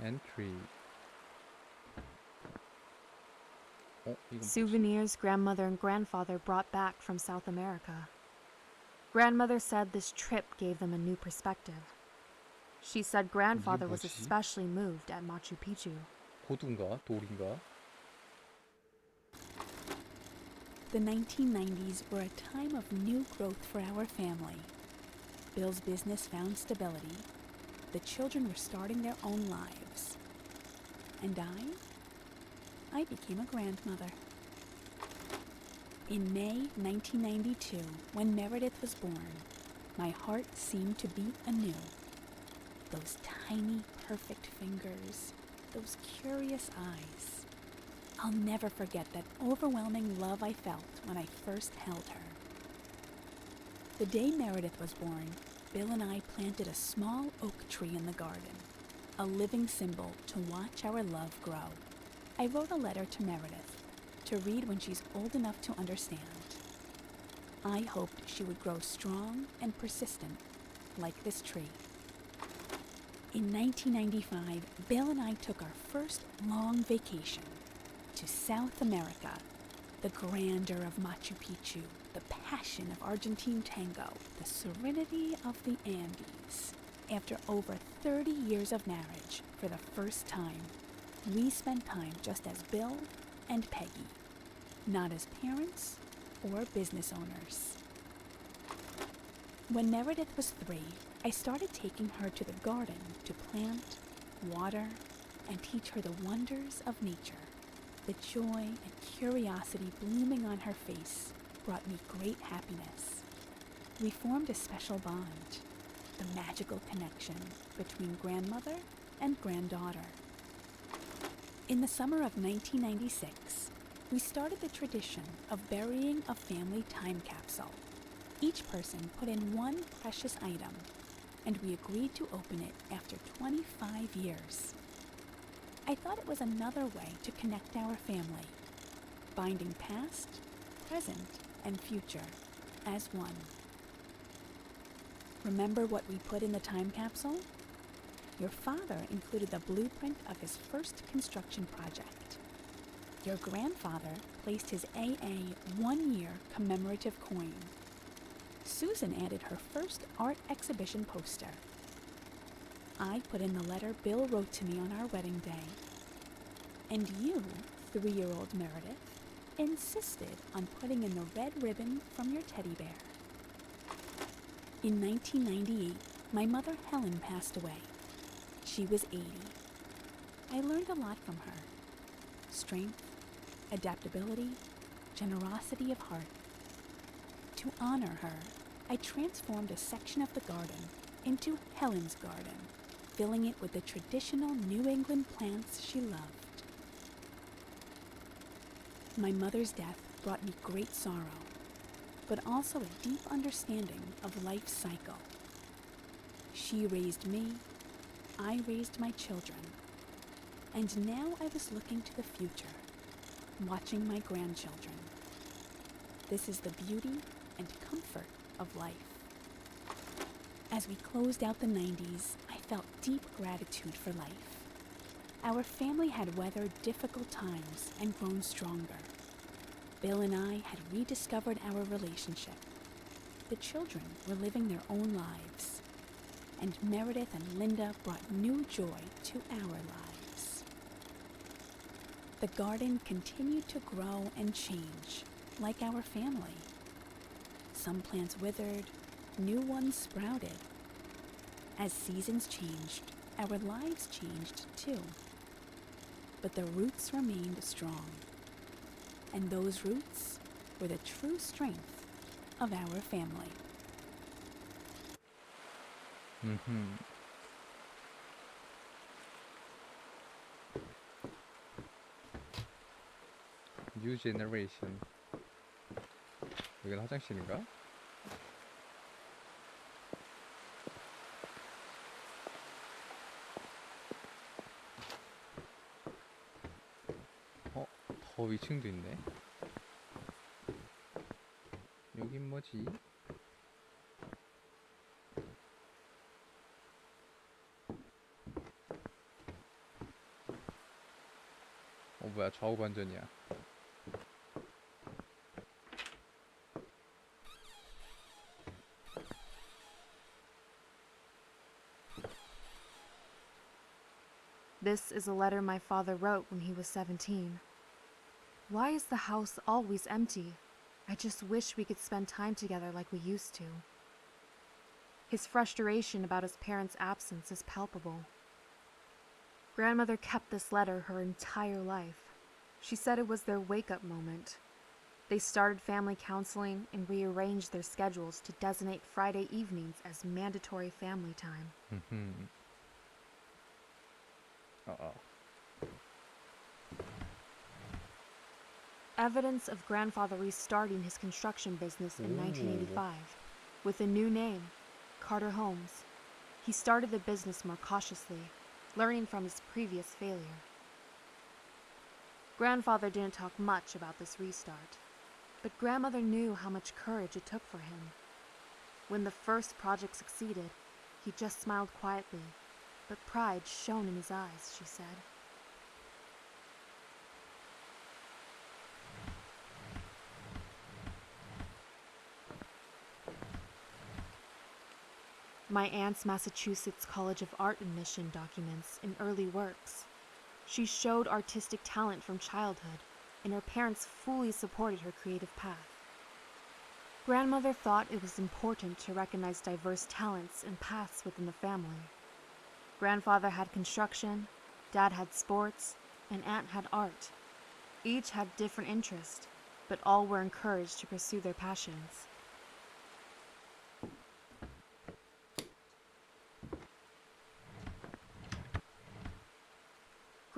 Speaker 1: Entry. 이건 뭐지?
Speaker 2: Souvenirs grandmother and grandfather brought back from South America. Grandmother said this trip gave them a new perspective. She said grandfather was
Speaker 1: 뭐지?
Speaker 2: especially moved at Machu Picchu.
Speaker 1: 고두인가? 돌인가?
Speaker 3: The 1990s were a time of new growth for our family. Bill's business found stability. The children were starting their own lives. And I became a grandmother. In May 1992, when Meredith was born, my heart seemed to beat anew. Those tiny, perfect fingers, those curious eyes. I'll never forget that overwhelming love I felt when I first held her. The day Meredith was born, Bill and I planted a small oak tree in the garden, a living symbol to watch our love grow. I wrote a letter to Meredith to read when she's old enough to understand. I hoped she would grow strong and persistent, like this tree. In 1995, Bill and I took our first long vacation to South America, the grandeur of Machu Picchu, the passion of Argentine tango, the serenity of the Andes. After over 30 years of marriage, for the first time, we spent time just as Bill and Peggy, not as parents or business owners. When Meredith was 3, I started taking her to the garden to plant, water, and teach her the wonders of nature. The joy and curiosity blooming on her face brought me great happiness. We formed a special bond, the magical connection between grandmother and granddaughter. In the summer of 1996, we started the tradition of burying a family time capsule. Each person put in one precious item, and we agreed to open it after 25 years. I thought it was another way to connect our family, binding past, present, and future as one. Remember what we put in the time capsule? Your father included the blueprint of his first construction project. Your grandfather placed his AA one-year commemorative coin. Susan added her first art exhibition poster. I put in the letter Bill wrote to me on our wedding day. And you, 3-year-old Meredith, insisted on putting in the red ribbon from your teddy bear. In 1998, my mother Helen passed away. She was 80. I learned a lot from her. Strength, adaptability, generosity of heart. To honor her, I transformed a section of the garden into Helen's garden, filling it with the traditional New England plants she loved. My mother's death brought me great sorrow, but also a deep understanding of life's cycle. She raised me, I raised my children, and now I was looking to the future, watching my grandchildren. This is the beauty and comfort of life. As we closed out the 90s, I felt deep gratitude for life. Our family had weathered difficult times and grown stronger. Bill and I had rediscovered our relationship. The children were living their own lives, and Meredith and Linda brought new joy to our lives. The garden continued to grow and change, like our family. Some plants withered, new ones sprouted. As seasons changed, our lives changed too. But the roots remained strong, and those roots were the true strength of our family.
Speaker 1: New generation. 여기는 화장실인가? 더 위층도 있네. 여긴 뭐지? 뭐야, 좌우 반전이야.
Speaker 2: This is a letter my father wrote when he was 17. Why is the house always empty? I just wish we could spend time together like we used to. His frustration about his parents' absence is palpable. Grandmother kept this letter her entire life. She said it was their wake-up moment. They started family counseling and rearranged their schedules to designate Friday evenings as mandatory family time. Evidence of grandfather restarting his construction business in 1985 with a new name, Carter Homes. He started the business more cautiously, learning from his previous failure. Grandfather didn't talk much about this restart, but grandmother knew how much courage it took for him. When the first project succeeded, he just smiled quietly, but pride shone in his eyes, she said. My aunt's Massachusetts College of Art admission documents and early works. She showed artistic talent from childhood, and her parents fully supported her creative path. Grandmother thought it was important to recognize diverse talents and paths within the family. Grandfather had construction, Dad had sports, and Aunt had art. Each had different interests, but all were encouraged to pursue their passions.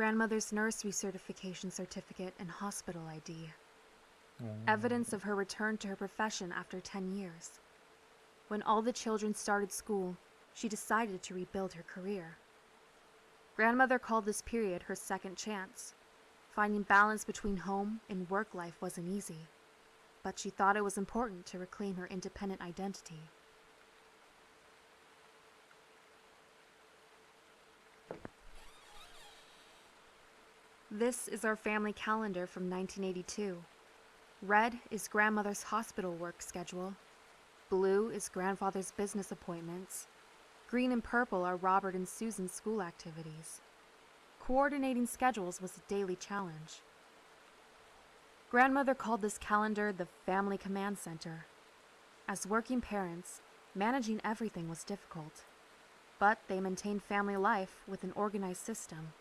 Speaker 2: grandmother's nursery certification certificate and hospital ID.
Speaker 1: 어.
Speaker 2: Evidence of her return to her profession after 10 years. When all the children started school, she decided to rebuild her career. Grandmother called this period her second chance. Finding balance between home and work life wasn't easy, but she thought it was important to reclaim her independent identity. This is our family calendar from 1982. Red is grandmother's hospital work schedule. Blue is grandfather's business appointments. Green and purple are Robert and Susan's school activities. Coordinating schedules was a daily challenge. Grandmother called this calendar the Family Command Center. As working parents, managing everything was difficult, but they maintained family life with an organized system.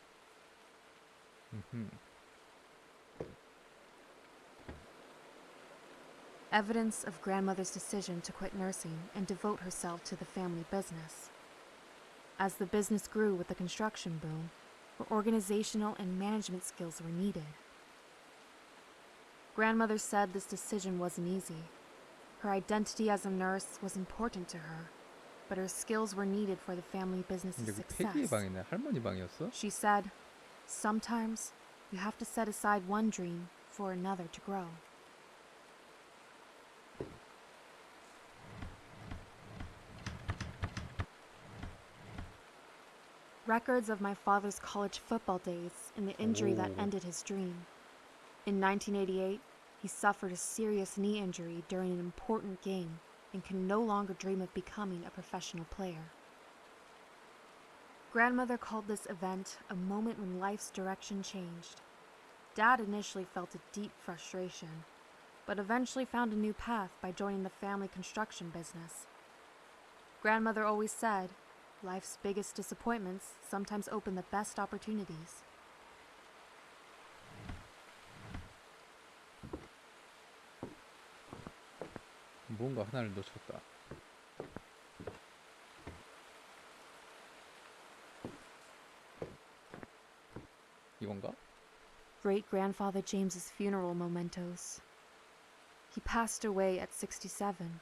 Speaker 2: Evidence of grandmother's decision to quit nursing and devote herself to the family business. As the business grew with the construction boom, her organizational and management skills were needed. Grandmother said this decision wasn't easy. Her identity as a nurse was important to her, but her skills were needed for the family business's
Speaker 1: 근데 그 패기의
Speaker 2: success.
Speaker 1: 방이네. 할머니 방이었어?
Speaker 2: She said, "Sometimes you have to set aside one dream for another to grow." Records of my father's college football days and the injury that
Speaker 1: Oh.
Speaker 2: ended his dream. In 1988, he suffered a serious knee injury during an important game and can no longer dream of becoming a professional player. Grandmother called this event a moment when life's direction changed. Dad initially felt a deep frustration, but eventually found a new path by joining the family construction business. Grandmother always said, life's biggest disappointments sometimes open the best opportunities.
Speaker 1: 뭔가 하나를 놓쳤다. 이건가?
Speaker 2: Great-grandfather James's funeral mementos. He passed away at 67.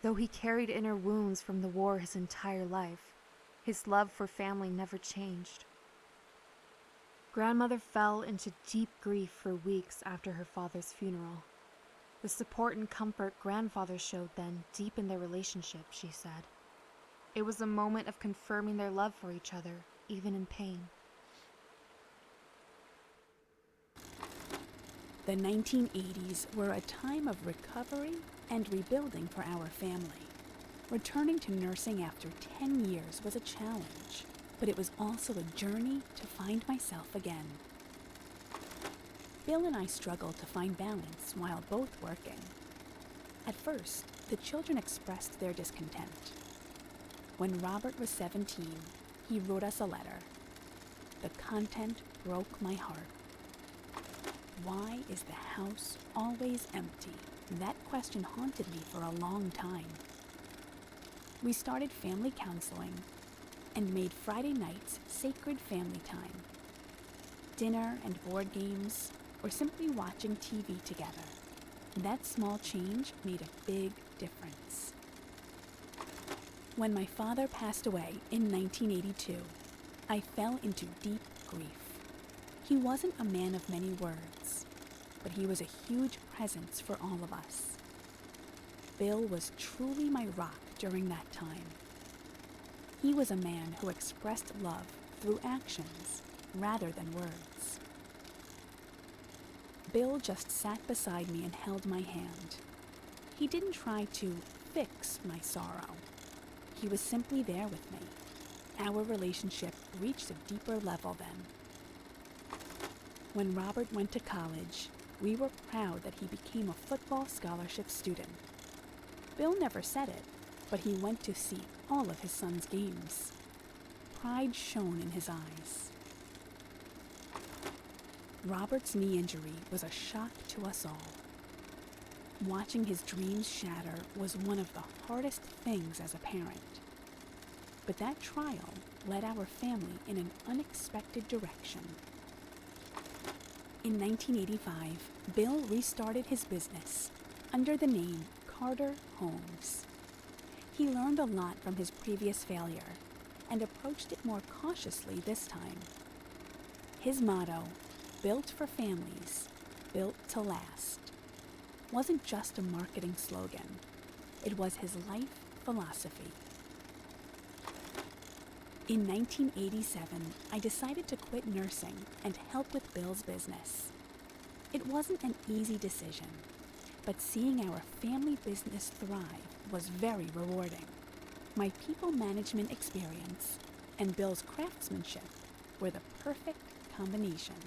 Speaker 2: Though he carried inner wounds from the war his entire life, his love for family never changed. Grandmother fell into deep grief for weeks after her father's funeral. The support and comfort grandfather showed then deepened their relationship, she said. It was a moment of confirming their love for each other, even in pain.
Speaker 3: The 1980s were a time of recovery and rebuilding for our family. Returning to nursing after 10 years was a challenge, but it was also a journey to find myself again. Bill and I struggled to find balance while both working. At first, the children expressed their discontent. When Robert was 17, he wrote us a letter. The content broke my heart. Why is the house always empty? That question haunted me for a long time. We started family counseling and made Friday nights sacred family time. Dinner and board games, or simply watching TV together. That small change made a big difference. When my father passed away in 1982, I fell into deep grief. He wasn't a man of many words, but he was a huge presence for all of us. Bill was truly my rock during that time. He was a man who expressed love through actions rather than words. Bill just sat beside me and held my hand. He didn't try to fix my sorrow. He was simply there with me. Our relationship reached a deeper level then. When Robert went to college, we were proud that he became a football scholarship student. Bill never said it, but he went to see all of his son's games. Pride shone in his eyes. Robert's knee injury was a shock to us all. Watching his dreams shatter was one of the hardest things as a parent. But that trial led our family in an unexpected direction. In 1985, Bill restarted his business under the name Carter Homes. He learned a lot from his previous failure and approached it more cautiously this time. His motto, "Built for families, built to last," wasn't just a marketing slogan. It was his life philosophy. In 1987, I decided to quit nursing and help with Bill's business. It wasn't an easy decision, but seeing our family business thrive was very rewarding. My people management experience and Bill's craftsmanship were the perfect combination.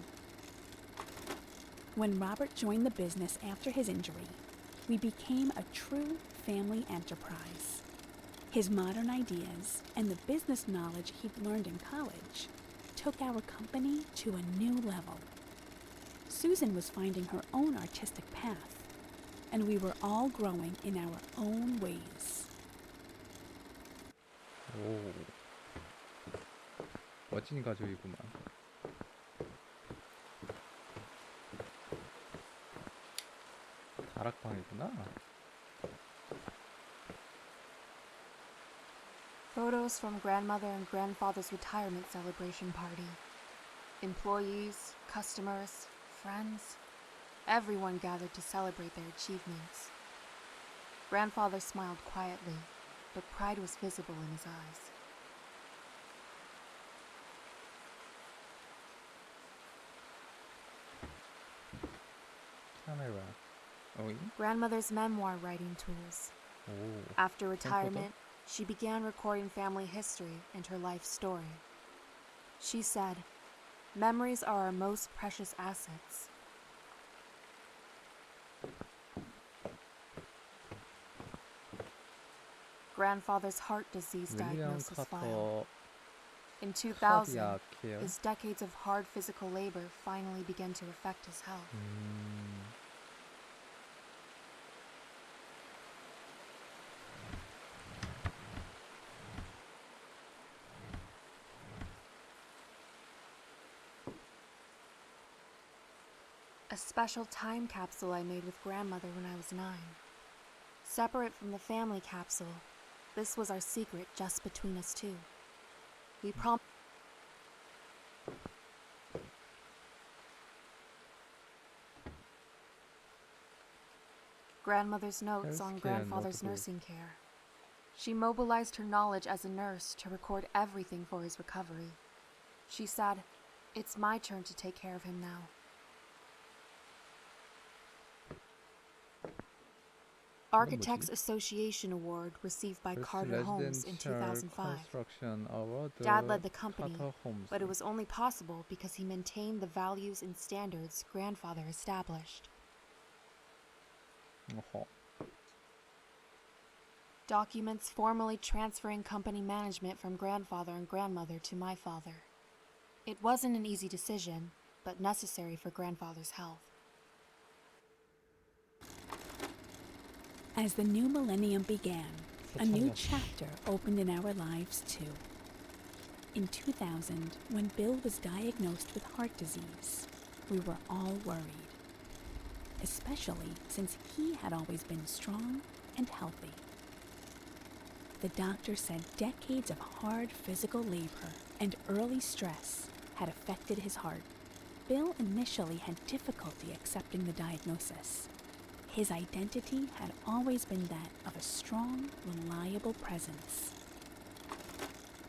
Speaker 3: When Robert joined the business after his injury, we became a true family enterprise. His modern ideas and the business knowledge he'd learned in college took our company to a new level. Susan was finding her own artistic path, and we were all growing in our own ways.
Speaker 1: 오, 멋진 가족이구만. 다락방이구나.
Speaker 2: Photos from grandmother and grandfather's retirement celebration party. Employees, customers, friends, everyone gathered to celebrate their achievements. Grandfather smiled quietly, but pride was visible in his eyes.
Speaker 1: 카메라. 어이?
Speaker 2: Grandmother's memoir writing tools.
Speaker 1: 오.
Speaker 2: After retirement, she began recording family history and her life story. She said, "Memories are our most precious assets." Grandfather's heart disease
Speaker 1: 윌리엄
Speaker 2: diagnosis file.
Speaker 1: 카터
Speaker 2: In 2000,
Speaker 1: 카디아케어.
Speaker 2: his decades of hard physical labor finally began to affect his health. A special time capsule I made with grandmother when I was 9. Separate from the family capsule, this was our secret just between us two. We promised. Grandmother's notes on
Speaker 1: Healthcare
Speaker 2: grandfather's
Speaker 1: notebook.
Speaker 2: nursing care. She mobilized her knowledge as a nurse to record everything for his recovery. She said, "It's my turn to take care of him now." Architects Association Award received by Carter Homes in 2005.
Speaker 1: Construction Award.
Speaker 2: Dad led the company,
Speaker 1: Carter Homes.
Speaker 2: but it was only possible because he maintained the values and standards grandfather established.
Speaker 1: 어허.
Speaker 2: Documents formally transferring company management from grandfather and grandmother to my father. It wasn't an easy decision, but necessary for grandfather's health.
Speaker 3: As the new millennium began, a new chapter opened in our lives too. In 2000, when Bill was diagnosed with heart disease, we were all worried, especially since he had always been strong and healthy. The doctor said decades of hard physical labor and early stress had affected his heart. Bill initially had difficulty accepting the diagnosis. His identity had always been that of a strong, reliable presence.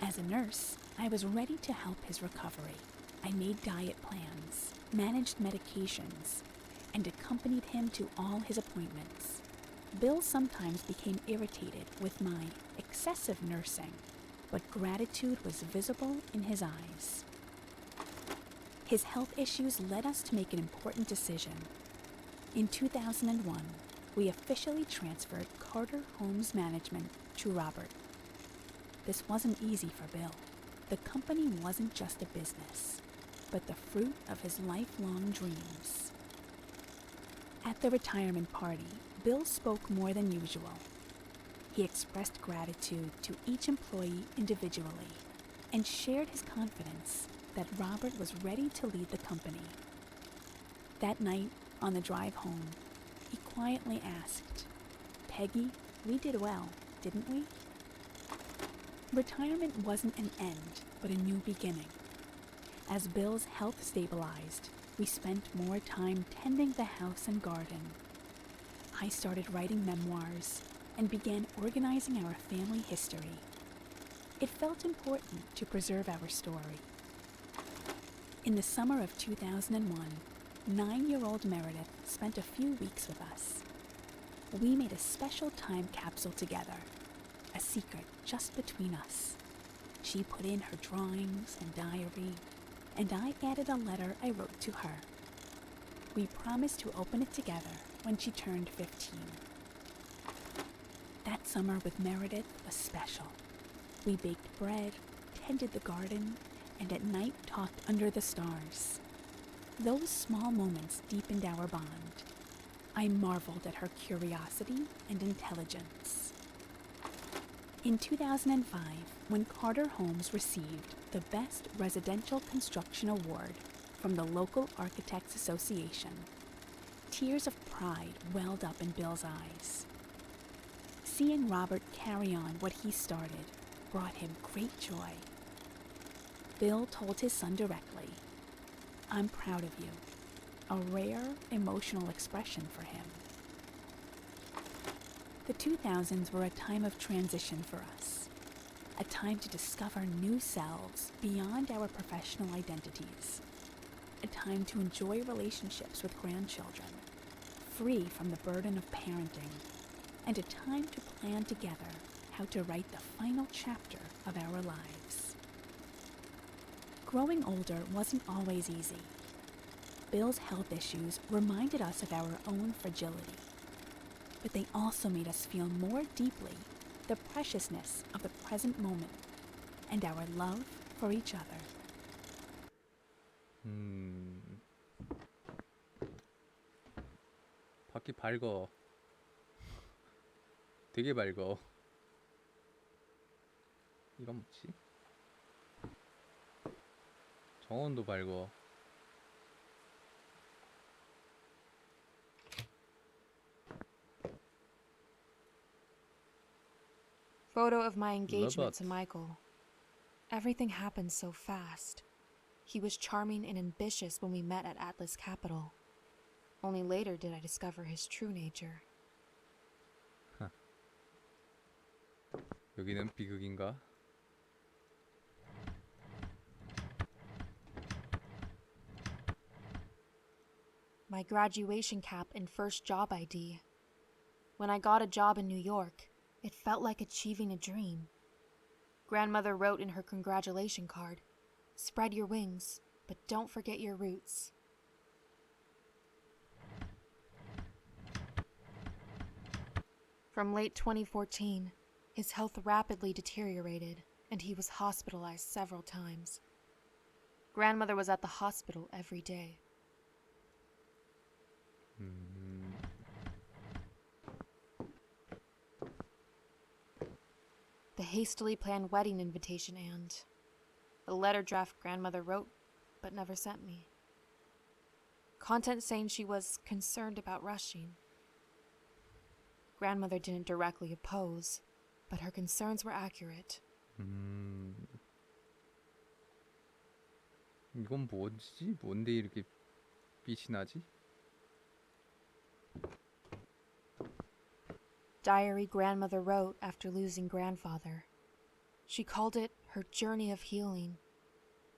Speaker 3: As a nurse, I was ready to help his recovery. I made diet plans, managed medications, and accompanied him to all his appointments. Bill sometimes became irritated with my excessive nursing, but gratitude was visible in his eyes. His health issues led us to make an important decision. In 2001, we officially transferred Carter Homes Management to Robert. This wasn't easy for Bill. The company wasn't just a business, but the fruit of his lifelong dreams. At the retirement party, Bill spoke more than usual. He expressed gratitude to each employee individually and shared his confidence that Robert was ready to lead the company. That night, on the drive home, he quietly asked, "Peggy, we did well, didn't we?" Retirement wasn't an end, but a new beginning. As Bill's health stabilized, we spent more time tending the house and garden. I started writing memoirs and began organizing our family history. It felt important to preserve our story. In the summer of 2001, 9-year-old Meredith spent a few weeks with us. We made a special time capsule together, a secret just between us. She put in her drawings and diary, and I added a letter I wrote to her. We promised to open it together when she turned 15. That summer with Meredith was special. We baked bread, tended the garden, and at night talked under the stars. Those small moments deepened our bond. I marveled at her curiosity and intelligence. In 2005, when Carter Homes received the Best Residential Construction Award from the local Architects Association, tears of pride welled up in Bill's eyes. Seeing Robert carry on what he started brought him great joy. Bill told his son directly, "I'm proud of you," a rare emotional expression for him. The 2000s were a time of transition for us, a time to discover new selves beyond our professional identities, a time to enjoy relationships with grandchildren, free from the burden of parenting, and a time to plan together how to write the final chapter of our lives. Growing older wasn't always easy. Bill's health issues reminded us of our own fragility, but they also made us feel more deeply the preciousness of the present moment and our love for each other.
Speaker 1: 밖이 밝어. 되게 밝어. 이건 뭐지? 정원도 밝어.
Speaker 2: Photo of my engagement
Speaker 1: Love
Speaker 2: to
Speaker 1: it.
Speaker 2: Michael. Everything happened so fast. He was charming and ambitious when we met at Atlas Capital. Only later did I discover his true nature.
Speaker 1: 여기는 비극인가?
Speaker 2: My graduation cap and first job ID. When I got a job in New York, it felt like achieving a dream. Grandmother wrote in her congratulation card, "Spread your wings, but don't forget your roots." From late 2014, his health rapidly deteriorated, and he was hospitalized several times. Grandmother was at the hospital every day. The hastily planned wedding invitation and the letter draft grandmother wrote but never sent me. Content saying she was concerned about rushing. Grandmother didn't directly oppose, but her concerns were accurate.
Speaker 1: 이건 뭐지? 뭔데 이렇게 빛이 나지?
Speaker 2: Diary grandmother wrote after losing grandfather. She called it her journey of healing.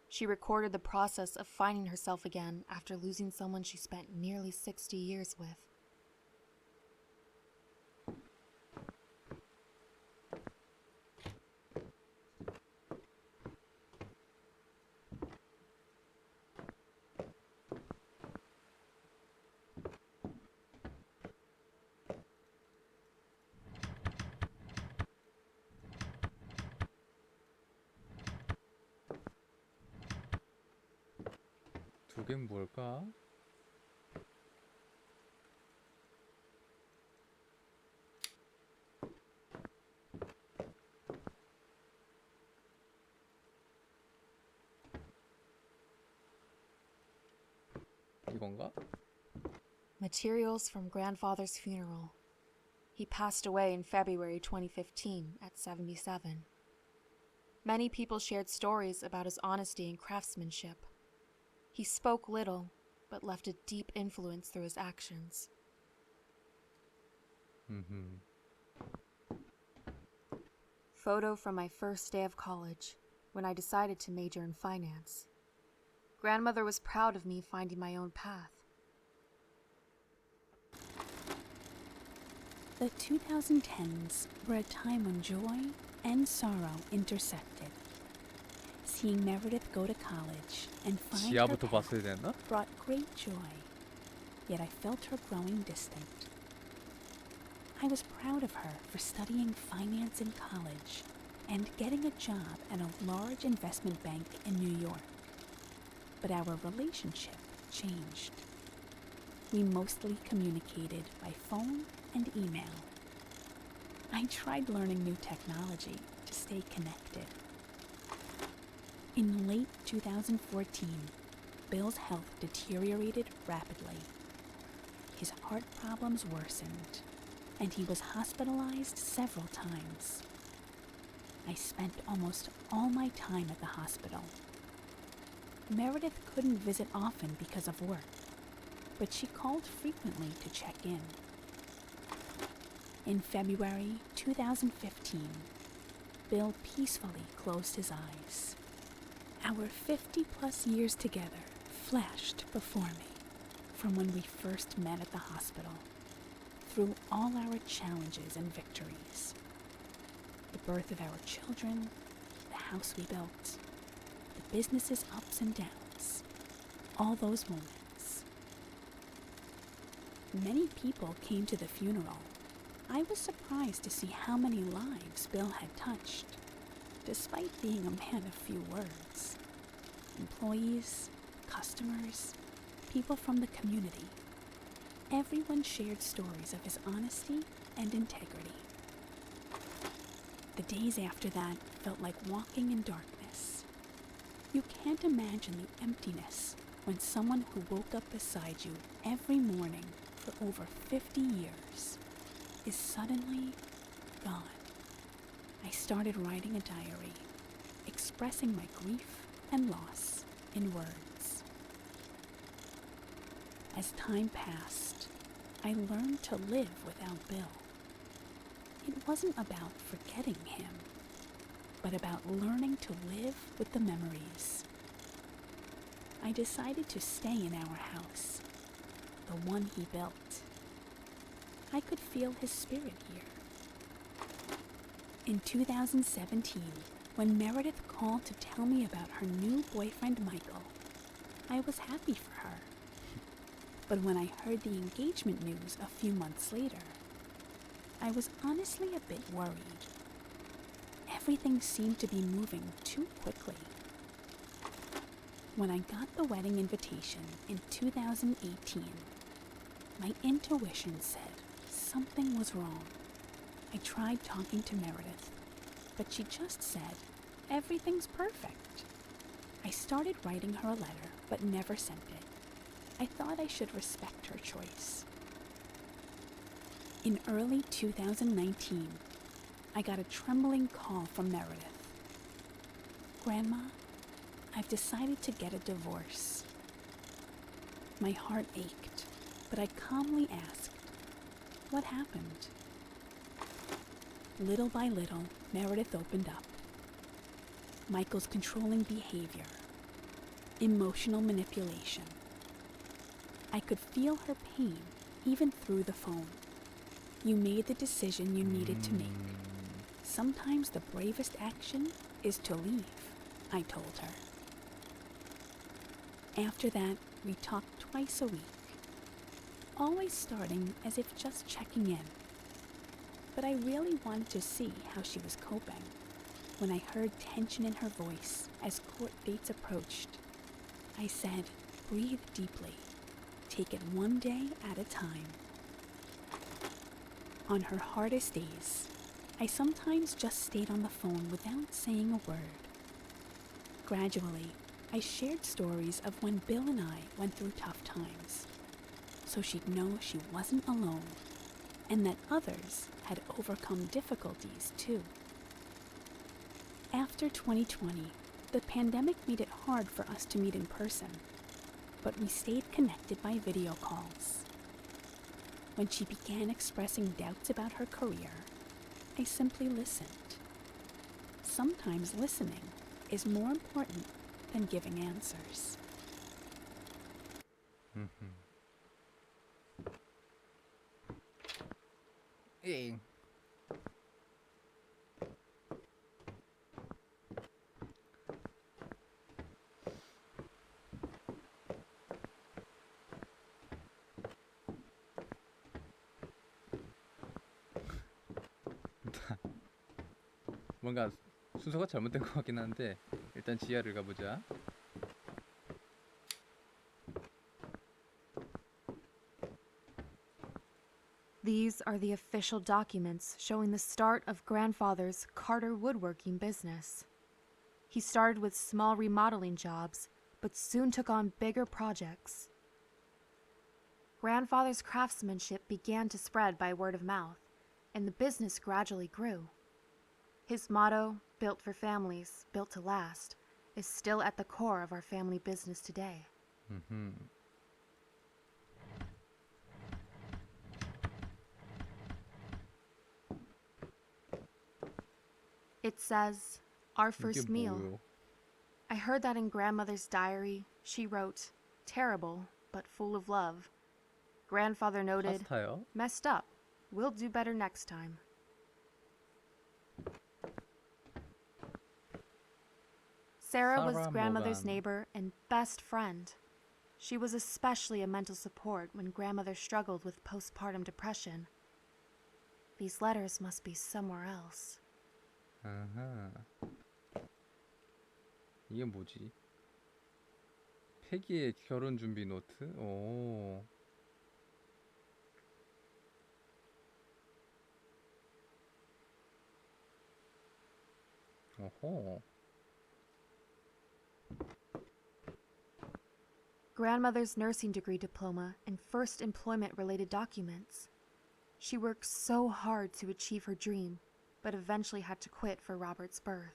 Speaker 2: She recorded the process of finding herself again after losing someone she spent nearly 60 years with.
Speaker 1: 두 개는 뭘까? 이건가?
Speaker 2: Materials from grandfather's funeral. He passed away in February 2015 at 77. Many people shared stories about his honesty and craftsmanship. He spoke little, but left a deep influence through his actions. Photo from my first day of college, when I decided to major in finance. Grandmother was proud of me finding my own path.
Speaker 3: The 2010s were a time when joy and sorrow intersected. Seeing Meredith go to college and find her
Speaker 1: 지하부터
Speaker 3: path
Speaker 1: 봤어야 되나?
Speaker 3: brought great joy, yet I felt her growing distant. I was proud of her for studying finance in college and getting a job at a large investment bank in New York. But our relationship changed. We mostly communicated by phone and email. I tried learning new technology to stay connected. In late 2014, Bill's health deteriorated rapidly. His heart problems worsened, and he was hospitalized several times. I spent almost all my time at the hospital. Meredith couldn't visit often because of work, but she called frequently to check in. In February 2015, Bill peacefully closed his eyes. Our 50-plus years together flashed before me, from when we first met at the hospital, through all our challenges and victories. The birth of our children, the house we built, the business's ups and downs, all those moments. Many people came to the funeral. I was surprised to see how many lives Bill had touched, despite being a man of few words. Employees, customers, people from the community. Everyone shared stories of his honesty and integrity. The days after that felt like walking in darkness. You can't imagine the emptiness when someone who woke up beside you every morning for over 50 years is suddenly gone. I started writing a diary, expressing my grief and loss in words. As time passed, I learned to live without Bill. It wasn't about forgetting him, but about learning to live with the memories. I decided to stay in our house, the one he built. I could feel his spirit here. In 2017, when Meredith called to tell me about her new boyfriend Michael, I was happy for her. But when I heard the engagement news a few months later, I was honestly a bit worried. Everything seemed to be moving too quickly. When I got the wedding invitation in 2018, my intuition said something was wrong. I tried talking to Meredith, but she just said, "Everything's perfect." I started writing her a letter, but never sent it. I thought I should respect her choice. In early 2019, I got a trembling call from Meredith. "Grandma, I've decided to get a divorce." My heart ached, but I calmly asked, "What happened?" Little by little, Meredith opened up. Michael's controlling behavior, emotional manipulation. I could feel her pain even through the phone. "You made the decision you needed to make. Sometimes the bravest action is to leave," I told her. After that, we talked twice a week, always starting as if just checking in. But I really wanted to see how she was coping. When I heard tension in her voice as court dates approached, I said, "Breathe deeply. Take it one day at a time." On her hardest days, I sometimes just stayed on the phone without saying a word. Gradually, I shared stories of when Bill and I went through tough times, so she'd know she wasn't alone, and that others had overcome difficulties too. After 2020, the pandemic made it hard for us to meet in person, but we stayed connected by video calls. When she began expressing doubts about her career, I simply listened. Sometimes listening is more important than giving answers.
Speaker 1: 엥. 뭔가 순서가 잘못된 것 같긴 한데 일단 지하를 가보자.
Speaker 2: These are the official documents showing the start of grandfather's Carter woodworking business. He started with small remodeling jobs, but soon took on bigger projects. Grandfather's craftsmanship began to spread by word of mouth, and the business gradually grew. His motto, "Built for families, built to last," is still at the core of our family business today. It says, "Our first
Speaker 1: 이게
Speaker 2: meal."
Speaker 1: 뭐요?
Speaker 2: I heard that in grandmother's diary. She wrote, "Terrible, but full of love." Grandfather noted,
Speaker 1: 파스타요?
Speaker 2: "Messed up. We'll do better next time." Sarah was
Speaker 1: Sarah
Speaker 2: grandmother's
Speaker 1: Morgan.
Speaker 2: neighbor and best friend. She was especially a mental support when grandmother struggled with postpartum depression. These letters must be somewhere else.
Speaker 1: 아하. 이게 뭐지? 패기의 결혼 준비 노트? 오. 어허.
Speaker 2: Grandmother's nursing degree diploma and first employment-related documents. She worked so hard to achieve her dream, but eventually had to quit for Robert's birth.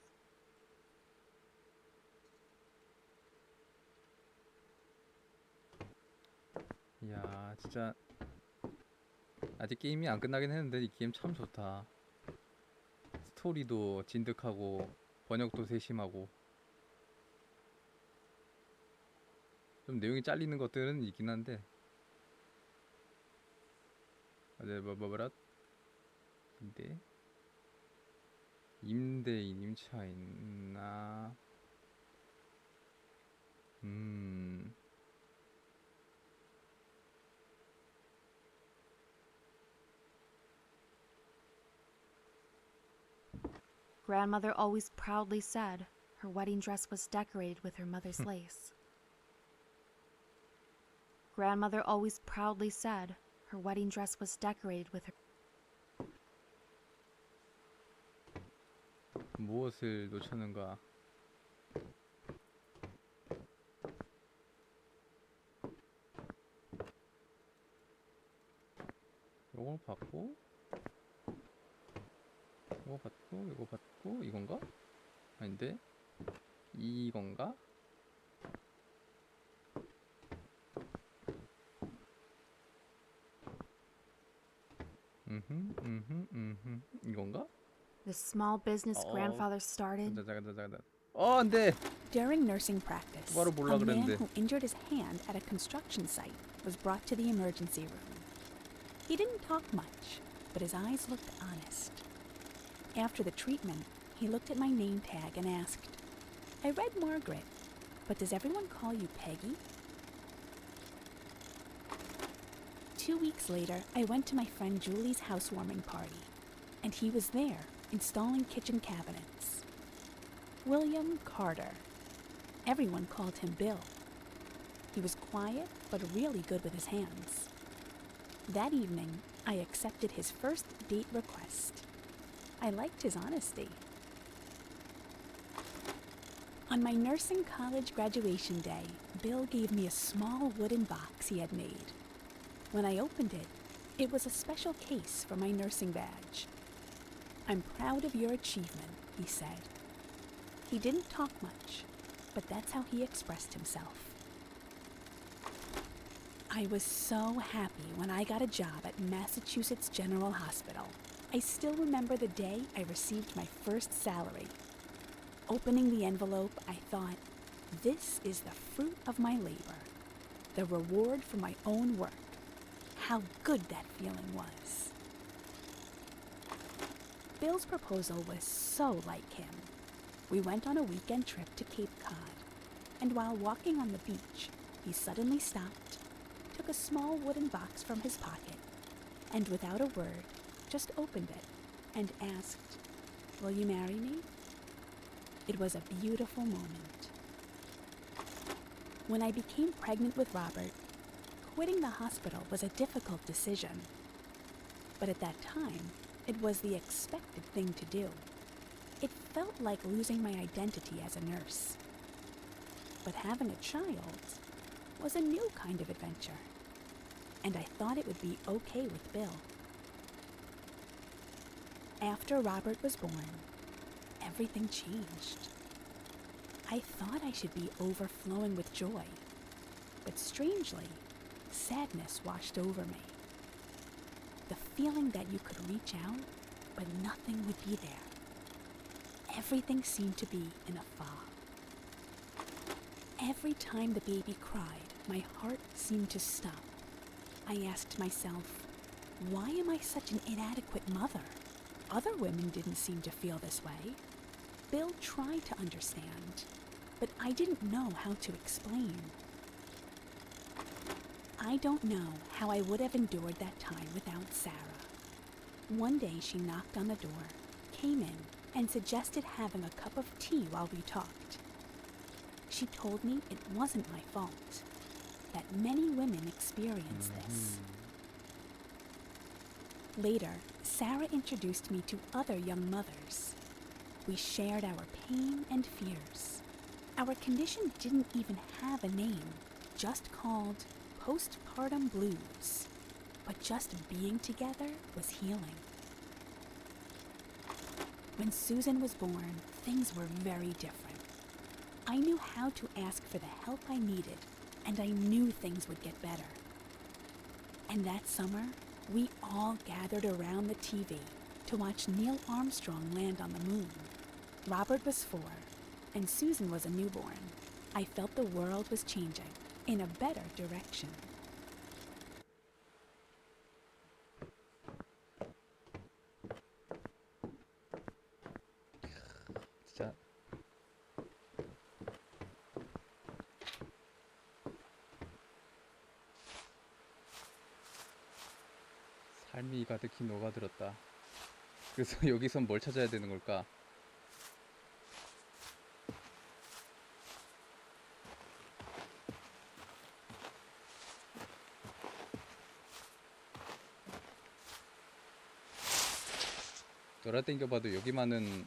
Speaker 1: 이야, 진짜 아직 게임이 안 끝나긴 했는데 이 게임 참 좋다. 스토리도 진득하고 번역도 세심하고 좀 내용이 잘리는 것들은 있긴 한데 뭐라 근데 임대인 임차 있나
Speaker 2: Grandmother always proudly said her wedding dress was decorated with her mother's lace. Grandmother always proudly said her wedding dress was decorated with her.
Speaker 1: 무엇을 놓쳤는가? 요걸 받고 이거 받고 이거 받고 이건가? 아닌데 이건가? 이건가?
Speaker 2: The small business
Speaker 1: Oh.
Speaker 2: grandfather started.
Speaker 1: 잠깐. 안돼.
Speaker 3: During nursing practice,
Speaker 1: 바로 보려고
Speaker 3: a man
Speaker 1: 그랬는데.
Speaker 3: who injured his hand at a construction site was brought to the emergency room. He didn't talk much, but his eyes looked honest. After the treatment, he looked at my name tag and asked, "I read Margaret, but does everyone call you Peggy?" 2 weeks later, I went to my friend Julie's housewarming party, and he was there, installing kitchen cabinets. William Carter. Everyone called him Bill. He was quiet, but really good with his hands. That evening, I accepted his first date request. I liked his honesty. On my nursing college graduation day, Bill gave me a small wooden box he had made. When I opened it, it was a special case for my nursing badge. "I'm proud of your achievement," he said. He didn't talk much, but that's how he expressed himself. I was so happy when I got a job at Massachusetts General Hospital. I still remember the day I received my first salary. Opening the envelope, I thought, this is the fruit of my labor, the reward for my own work. How good that feeling was. Bill's proposal was so like him. We went on a weekend trip to Cape Cod, and while walking on the beach, he suddenly stopped, took a small wooden box from his pocket, and without a word, just opened it and asked, "Will you marry me?" It was a beautiful moment. When I became pregnant with Robert, quitting the hospital was a difficult decision. But at that time, it was the expected thing to do. It felt like losing my identity as a nurse. But having a child was a new kind of adventure, and I thought it would be okay with Bill. After Robert was born, everything changed. I thought I should be overflowing with joy, but strangely, sadness washed over me. The feeling that you could reach out, but nothing would be there. Everything seemed to be in a fog. Every time the baby cried, my heart seemed to stop. I asked myself, why am I such an inadequate mother? Other women didn't seem to feel this way. Bill tried to understand, but I didn't know how to explain. I don't know how I would have endured that time without Sarah. One day she knocked on the door, came in, and suggested having a cup of tea while we talked. She told me it wasn't my fault, that many women experience this. Later, Sarah introduced me to other young mothers. We shared our pain and fears. Our condition didn't even have a name, just called postpartum blues. But just being together was healing. When Susan was born, things were very different. I knew how to ask for the help I needed, and I knew things would get better. And that summer, we all gathered around the TV to watch Neil Armstrong land on the moon. Robert was 4, and Susan was a newborn. I felt the world was changing in a better direction.
Speaker 1: 진짜 삶이 가득히 녹아들었다. 그래서 여기선 뭘 찾아야 되는 걸까? 돌아다녀봐도 여기만은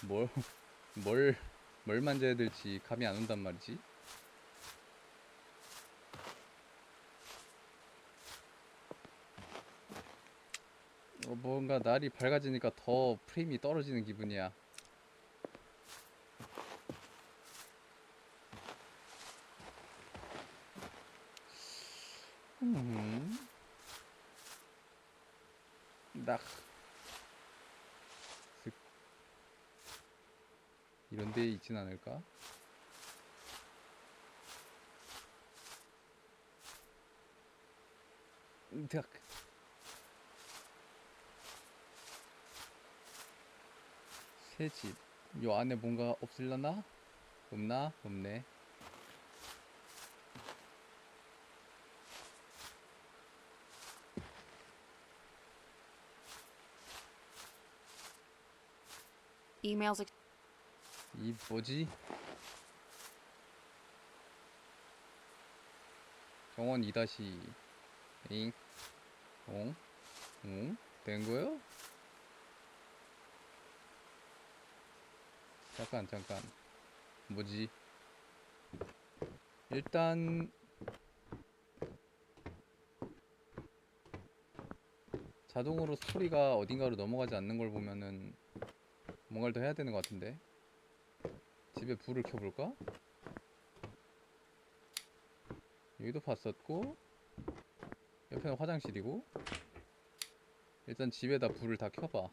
Speaker 1: 뭘, 뭘 만져야 될지 감이 안 온단 말이지. 뭔가 날이 밝아지니까 더 프레임이 떨어지는 기분이야. 딱 이런 데 있진 않을까? 딱 새집 요 안에 뭔가 없을려나? 없나? 없네.
Speaker 2: Emails.
Speaker 1: 이 뭐지? 정원 2다시 잉? 응? 응? 된 거요? 잠깐. 뭐지? 일단 자동으로 스토리가 어딘가로 넘어가지 않는 걸 보면은 뭔가를 더 해야 되는 것 같은데. 집에 불을 켜볼까? 여기도 봤었고, 옆에는 화장실이고. 일단 집에다 불을 다 켜봐.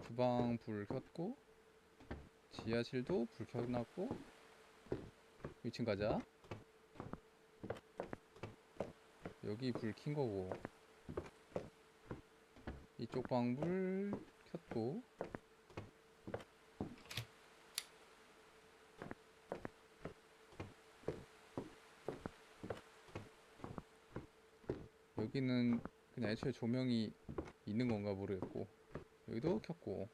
Speaker 1: 주방 불 켰고, 지하실도 불 켜놨고. 2층 가자. 여기 불 킨 거고, 이쪽 방 불 켰고. 여기는 그냥 애초에 조명이 있는 건가 모르겠고, 여기도 켰고,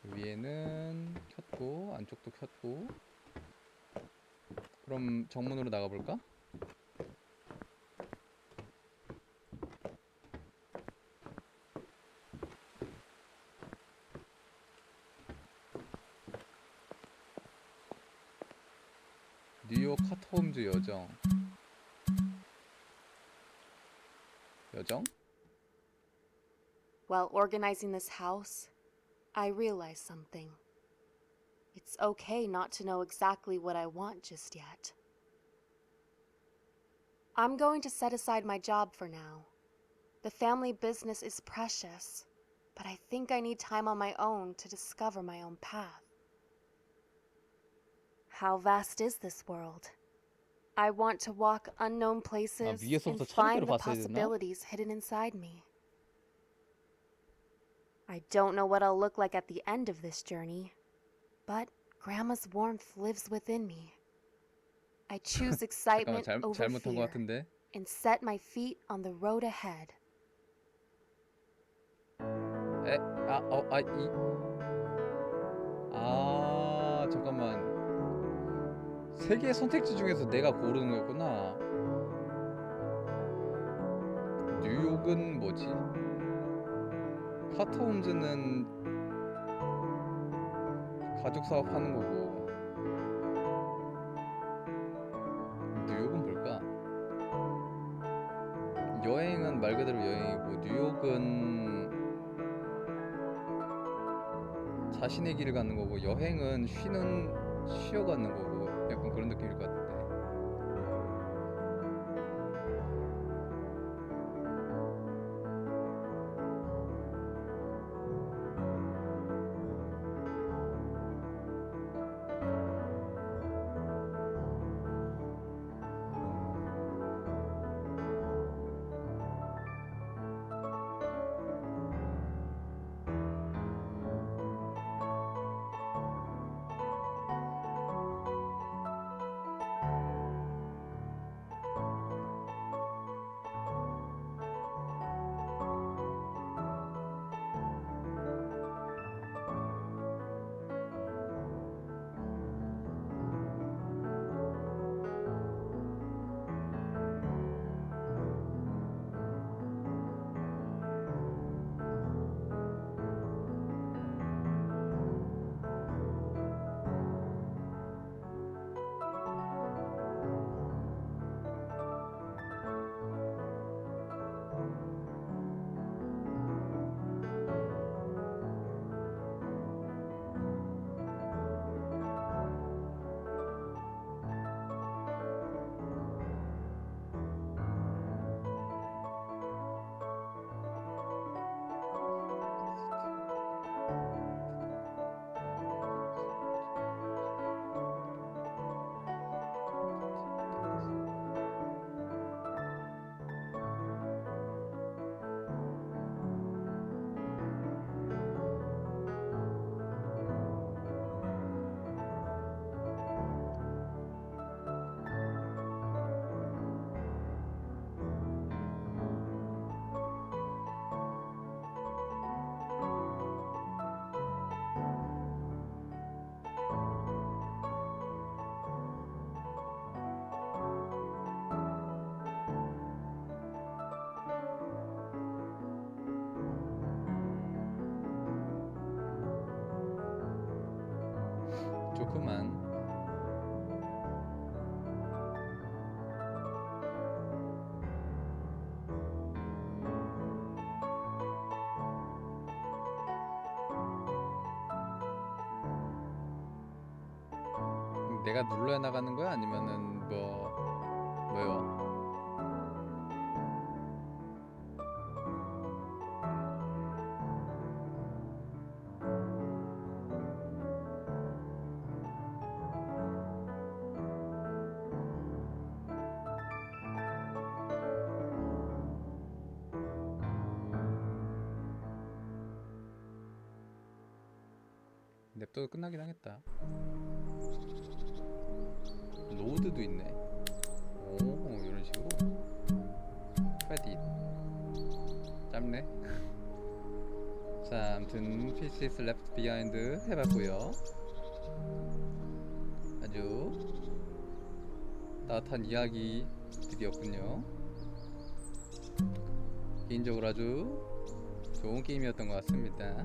Speaker 1: 위에는 켰고, 안쪽도 켰고. 그럼 정문으로 나가볼까? 뉴욕 카트홈즈 여정?
Speaker 2: While organizing this house, I realized something. It's okay not to know exactly what I want just yet. I'm going to set aside my job for now. The family business is precious, but I think I need time on my own to discover my own path. How vast is this world? I want to walk unknown places
Speaker 1: 위에서부터
Speaker 2: and
Speaker 1: 차례대로
Speaker 2: find the
Speaker 1: 봤어야 되나?
Speaker 2: possibilities hidden inside me. I don't know what I'll look like at the end of this journey, but Grandma's warmth lives within me. I choose
Speaker 1: 잠깐만,
Speaker 2: excitement over
Speaker 1: 잘못한 것
Speaker 2: fear
Speaker 1: 같은데.
Speaker 2: and set my feet on the road ahead.
Speaker 1: 잠깐만. 세 개의 선택지 중에서 내가 고르는 거였구나. 뉴욕은 뭐지? 카터홈즈는 가족 사업 하는 거고, 뉴욕은 뭘까? 여행은 말 그대로 여행이고, 뉴욕은 자신의 길을 가는 거고, 여행은 쉬어가는 거고, 약간 그런 느낌일 것 같은데. 좋구만. 내가 눌러야 나가는 거야? 아니면은 뭐요? 냅둬도 끝나긴 하겠다. 로드도 있네. 오, 이런 식으로. 크레딧. 짧네. 자, 아무튼 Pieces Left Behind 해봤고요. 아주 따뜻한 이야기들이었군요. 개인적으로 아주 좋은 게임이었던 것 같습니다.